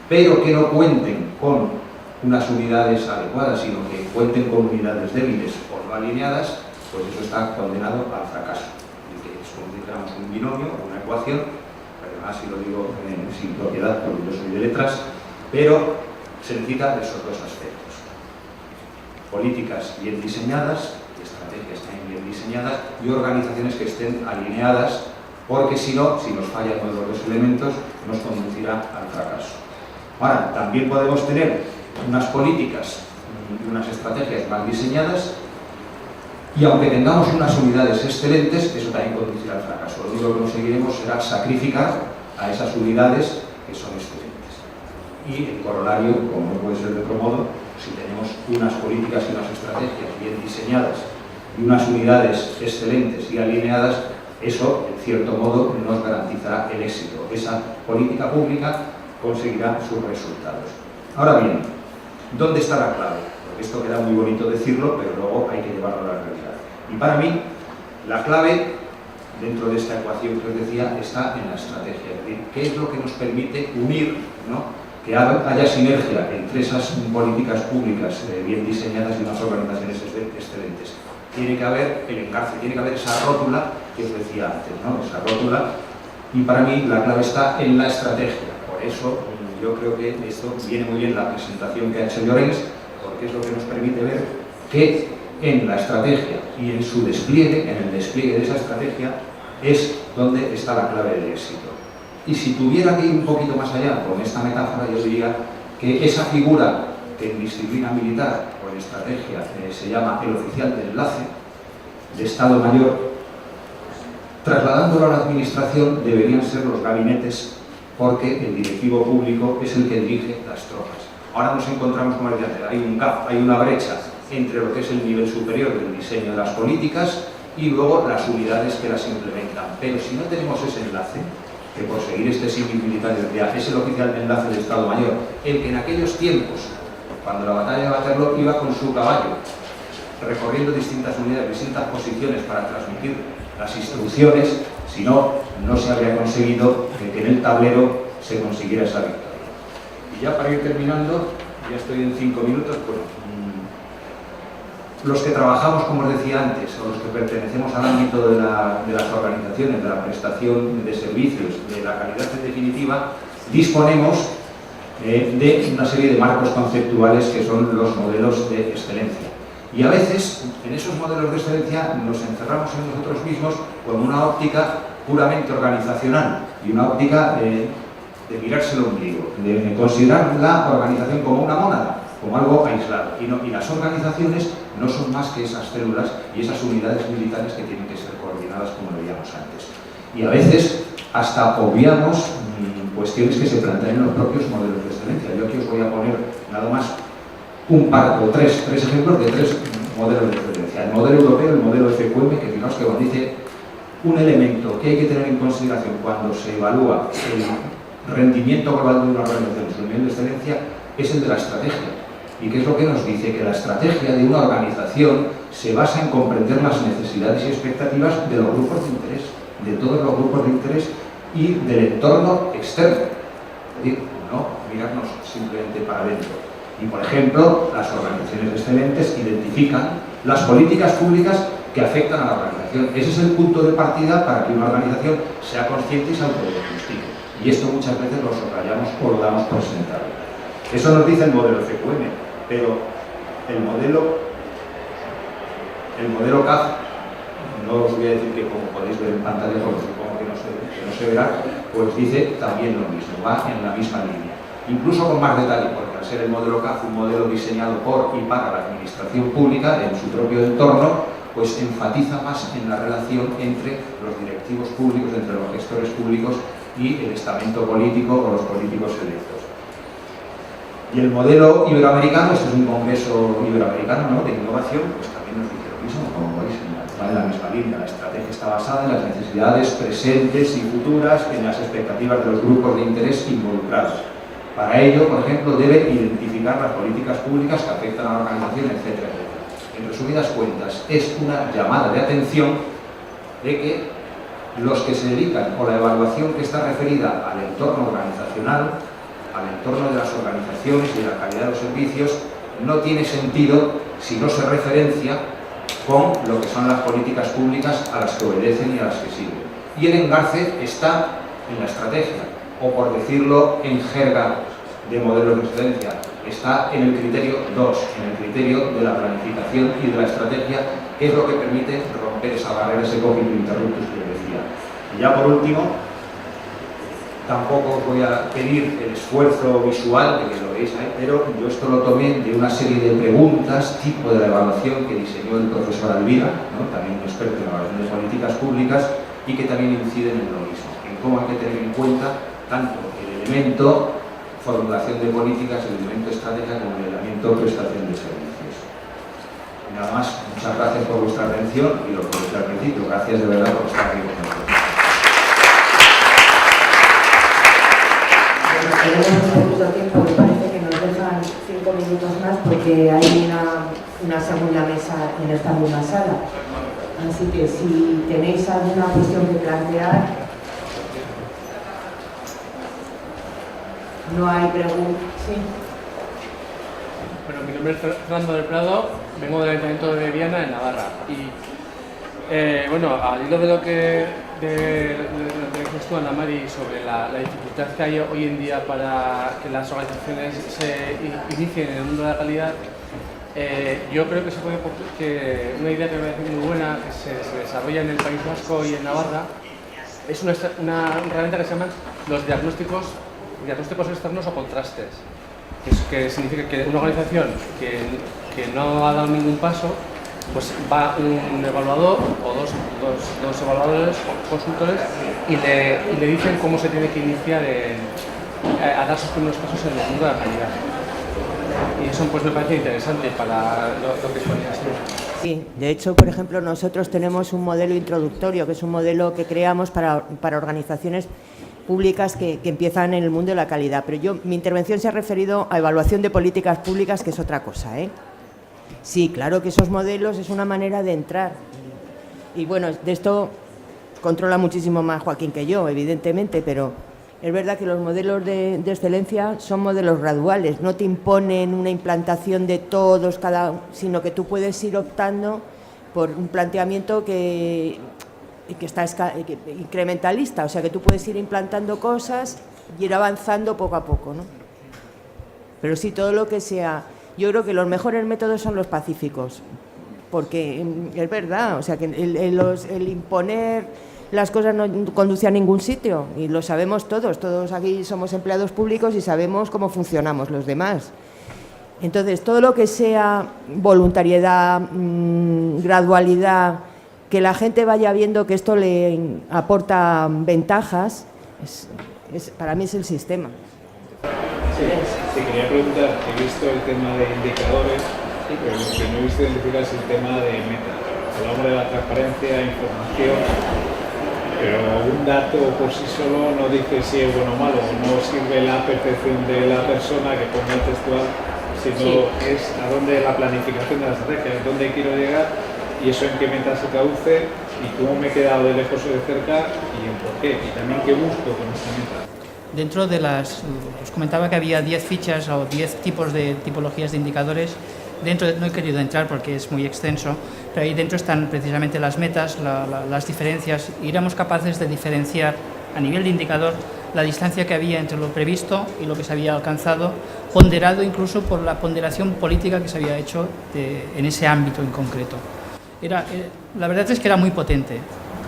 pero que no cuenten con unas unidades adecuadas, sino que cuenten con unidades débiles o no alineadas, pues eso está condenado al fracaso. Y que es como si dijéramos un binomio o una ecuación, además si lo digo sin propiedad porque yo soy de letras, pero se necesita de esos dos aspectos. Políticas bien diseñadas, estrategias también bien diseñadas y organizaciones que estén alineadas, porque si no, si nos fallan uno de los dos elementos, nos conducirá al fracaso. Ahora, también podemos tener unas políticas y unas estrategias mal diseñadas y aunque tengamos unas unidades excelentes, eso también conducirá al fracaso. Lo único que conseguiremos será sacrificar a esas unidades que son excelentes. Y el corolario, como no puede ser de otro modo, si tenemos unas políticas y unas estrategias bien diseñadas y unas unidades excelentes y alineadas, eso, en cierto modo, nos garantizará el éxito. Esa política pública conseguirá sus resultados. Ahora bien, ¿dónde está la clave? Porque esto queda muy bonito decirlo, pero luego hay que llevarlo a la realidad. Y para mí, la clave, dentro de esta ecuación que os decía, está en la estrategia. Es decir, ¿qué es lo que nos permite unir, ¿no?, que haya sinergia entre esas políticas públicas bien diseñadas y unas organizaciones excelentes? Tiene que haber el engarce, tiene que haber esa rótula que os decía antes, ¿no?, esa rótula, y para mí la clave está en la estrategia. Por eso yo creo que esto viene muy bien la presentación que ha hecho Llorens, porque es lo que nos permite ver que en la estrategia y en su despliegue, en el despliegue de esa estrategia, es donde está la clave del éxito. Y si tuviera que ir un poquito más allá con esta metáfora, yo diría que esa figura que en disciplina militar o en estrategia se llama el oficial de enlace, de Estado Mayor, trasladándolo a la administración deberían ser los gabinetes, porque el directivo público es el que dirige las tropas. Ahora nos encontramos, como decía antes, hay un gap, hay una brecha entre lo que es el nivel superior del diseño de las políticas y luego las unidades que las implementan. Pero si no tenemos ese enlace, que por seguir este símil militar es el oficial de enlace del Estado Mayor, el que en aquellos tiempos, cuando la batalla de Waterloo, iba con su caballo, recorriendo distintas unidades, distintas posiciones para transmitir las instrucciones, si no, no se habría conseguido que en el tablero se consiguiera esa victoria. Y ya para ir terminando, ya estoy en 5 minutos, bueno, los que trabajamos, como os decía antes, o los que pertenecemos al ámbito de las organizaciones, de la prestación de servicios, de la calidad en definitiva, disponemos de una serie de marcos conceptuales que son los modelos de excelencia. Y a veces, en esos modelos de excelencia, nos encerramos en nosotros mismos con una óptica puramente organizacional y una óptica de mirarse el ombligo, de considerar la organización como una mónada, como algo aislado. Y las organizaciones no son más que esas células y esas unidades militares que tienen que ser coordinadas, como lo veíamos antes. Y a veces hasta obviamos cuestiones que se plantean en los propios modelos de excelencia. Yo aquí os voy a poner nada más un par o tres ejemplos de 3 modelos de excelencia. El modelo europeo, el modelo FQM, que fijaos que os dice un elemento que hay que tener en consideración cuando se evalúa el rendimiento global de una organización, su nivel de excelencia, es el de la estrategia. ¿Y qué es lo que nos dice? Que la estrategia de una organización se basa en comprender las necesidades y expectativas de los grupos de interés, de todos los grupos de interés y del entorno externo. Es decir, no mirarnos simplemente para adentro. Y, por ejemplo, las organizaciones excelentes identifican las políticas públicas que afectan a la organización. Ese es el punto de partida para que una organización sea consciente y se autodiagnostique. Y esto muchas veces lo subrayamos o lo damos por sentado. Eso nos dice el modelo CQM, pero el modelo CAF, no os voy a decir que como podéis ver en pantalla, porque supongo que no se verá, pues dice también lo mismo, va en la misma línea. Incluso con más detalle, porque al ser el modelo CAF un modelo diseñado por y para la administración pública en su propio entorno, pues enfatiza más en la relación entre los directivos públicos, entre los gestores públicos y el estamento político o los políticos electos. Y el modelo iberoamericano, este es un congreso iberoamericano, ¿no?, de innovación, pues también nos dice lo mismo, como veis, va en la misma línea. La estrategia está basada en las necesidades presentes y futuras, en las expectativas de los grupos de interés involucrados. Para ello, por ejemplo, debe identificar las políticas públicas que afectan a la organización, etcétera, etcétera. En resumidas cuentas, es una llamada de atención de que los que se dedican, o la evaluación que está referida al entorno organizacional, al entorno de las organizaciones y de la calidad de los servicios, no tiene sentido si no se referencia con lo que son las políticas públicas a las que obedecen y a las que siguen. Y el engarce está en la estrategia, o por decirlo en jerga de modelos de excelencia, está en el criterio 2, en el criterio de la planificación y de la estrategia, que es lo que permite romper esa barrera, ese cogito interruptus que les decía. Y ya por último, tampoco os voy a pedir el esfuerzo visual de que lo veáis ahí, pero yo esto lo tomé de una serie de preguntas tipo de la evaluación que diseñó el profesor Alvira, ¿no?, también un experto en evaluación de políticas públicas, y que también inciden en lo mismo, en cómo hay que tener en cuenta tanto el elemento formulación de políticas, el elemento estrategia como el elemento prestación de servicios. Y nada más, muchas gracias por vuestra atención y lo que os decía al principio, gracias de verdad por estar aquí con nosotros. Tenemos muy poquito tiempo, me parece que nos dejan 5 minutos más porque hay una segunda mesa en esta misma sala. Así que si tenéis alguna cuestión que plantear, no hay preguntas. Sí. Bueno, mi nombre es Fernando del Prado, vengo del Ayuntamiento de Viana, en Navarra. Y bueno, al hilo de lo que dices tú, Ana Mari, sobre la dificultad que hay hoy en día para que las organizaciones se inicien en el mundo de la calidad, yo creo que se puede, que una idea que me parece muy buena, que se desarrolla en el País Vasco y en Navarra, es una herramienta que se llaman los diagnósticos externos o contrastes, que significa que una organización que no ha dado ningún paso, pues va un evaluador o dos evaluadores o consultores y le dicen cómo se tiene que iniciar a dar sus primeros pasos en el mundo de la calidad. Y eso pues me parece interesante para lo que ponías tú. Sí, de hecho, por ejemplo, nosotros tenemos un modelo introductorio, que es un modelo que creamos para organizaciones públicas que empiezan en el mundo de la calidad, pero mi intervención se ha referido a evaluación de políticas públicas, que es otra cosa, ¿eh? Sí, claro que esos modelos es una manera de entrar. Y bueno, de esto controla muchísimo más Joaquín que yo, evidentemente, pero es verdad que los modelos de excelencia son modelos graduales, no te imponen una implantación de todos, sino que tú puedes ir optando por un planteamiento que está incrementalista, o sea que tú puedes ir implantando cosas y ir avanzando poco a poco, ¿no? Pero sí, todo lo que sea... Yo creo que los mejores métodos son los pacíficos, porque es verdad, o sea que el imponer las cosas no conduce a ningún sitio, y lo sabemos todos aquí somos empleados públicos y sabemos cómo funcionamos los demás. Entonces, todo lo que sea voluntariedad, gradualidad, que la gente vaya viendo que esto le aporta ventajas, para mí es el sistema. Sí, te quería preguntar, he visto el tema de indicadores, pero lo que no he visto identificar es el tema de metas. Hablamos de la transparencia, información, pero un dato por sí solo no dice si es bueno o malo, no sirve la percepción de la persona que ponga el textual, sino es a dónde la planificación de la estrategia, es dónde quiero llegar, y eso en qué meta se traduce y cómo me he quedado de lejos o de cerca y en por qué, y también qué busco con esta meta. Dentro de os comentaba que había 10 fichas o 10 tipos de tipologías de indicadores. No he querido entrar porque es muy extenso, pero ahí dentro están precisamente las metas, las diferencias, y éramos capaces de diferenciar a nivel de indicador la distancia que había entre lo previsto y lo que se había alcanzado, ponderado incluso por la ponderación política que se había hecho en ese ámbito en concreto. La verdad es que era muy potente,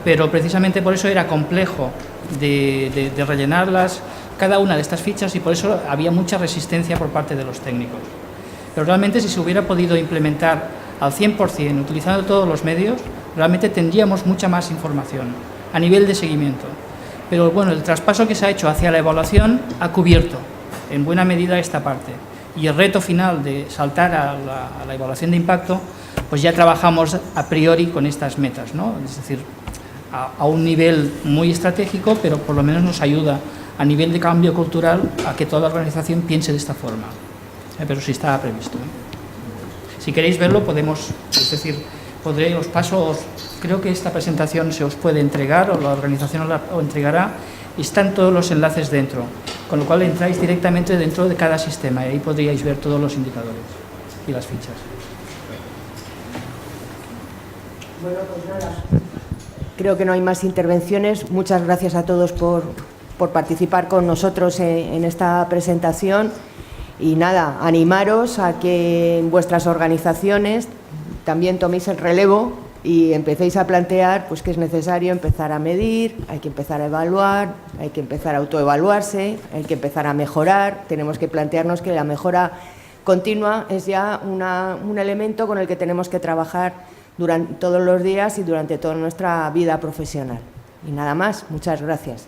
pero precisamente por eso era complejo de rellenarlas cada una de estas fichas, y por eso había mucha resistencia por parte de los técnicos. Pero realmente, si se hubiera podido implementar al 100%, utilizando todos los medios, realmente tendríamos mucha más información a nivel de seguimiento. Pero bueno, el traspaso que se ha hecho hacia la evaluación ha cubierto en buena medida esta parte. Y el reto final de saltar a la evaluación de impacto, pues ya trabajamos a priori con estas metas, ¿no? Es decir, a un nivel muy estratégico, pero por lo menos nos ayuda a nivel de cambio cultural a que toda la organización piense de esta forma. Pero sí estaba previsto. Si queréis verlo, podemos, es decir, os paso, creo que esta presentación se os puede entregar, o la organización os entregará, y están todos los enlaces dentro, con lo cual entráis directamente dentro de cada sistema y ahí podríais ver todos los indicadores y las fichas. Bueno, pues nada, creo que no hay más intervenciones. Muchas gracias a todos por participar con nosotros en esta presentación. Y nada, animaros a que en vuestras organizaciones también toméis el relevo y empecéis a plantear pues, que es necesario empezar a medir, hay que empezar a evaluar, hay que empezar a autoevaluarse, hay que empezar a mejorar. Tenemos que plantearnos que la mejora continua es ya un elemento con el que tenemos que trabajar durante todos los días y durante toda nuestra vida profesional. Y nada más, muchas gracias.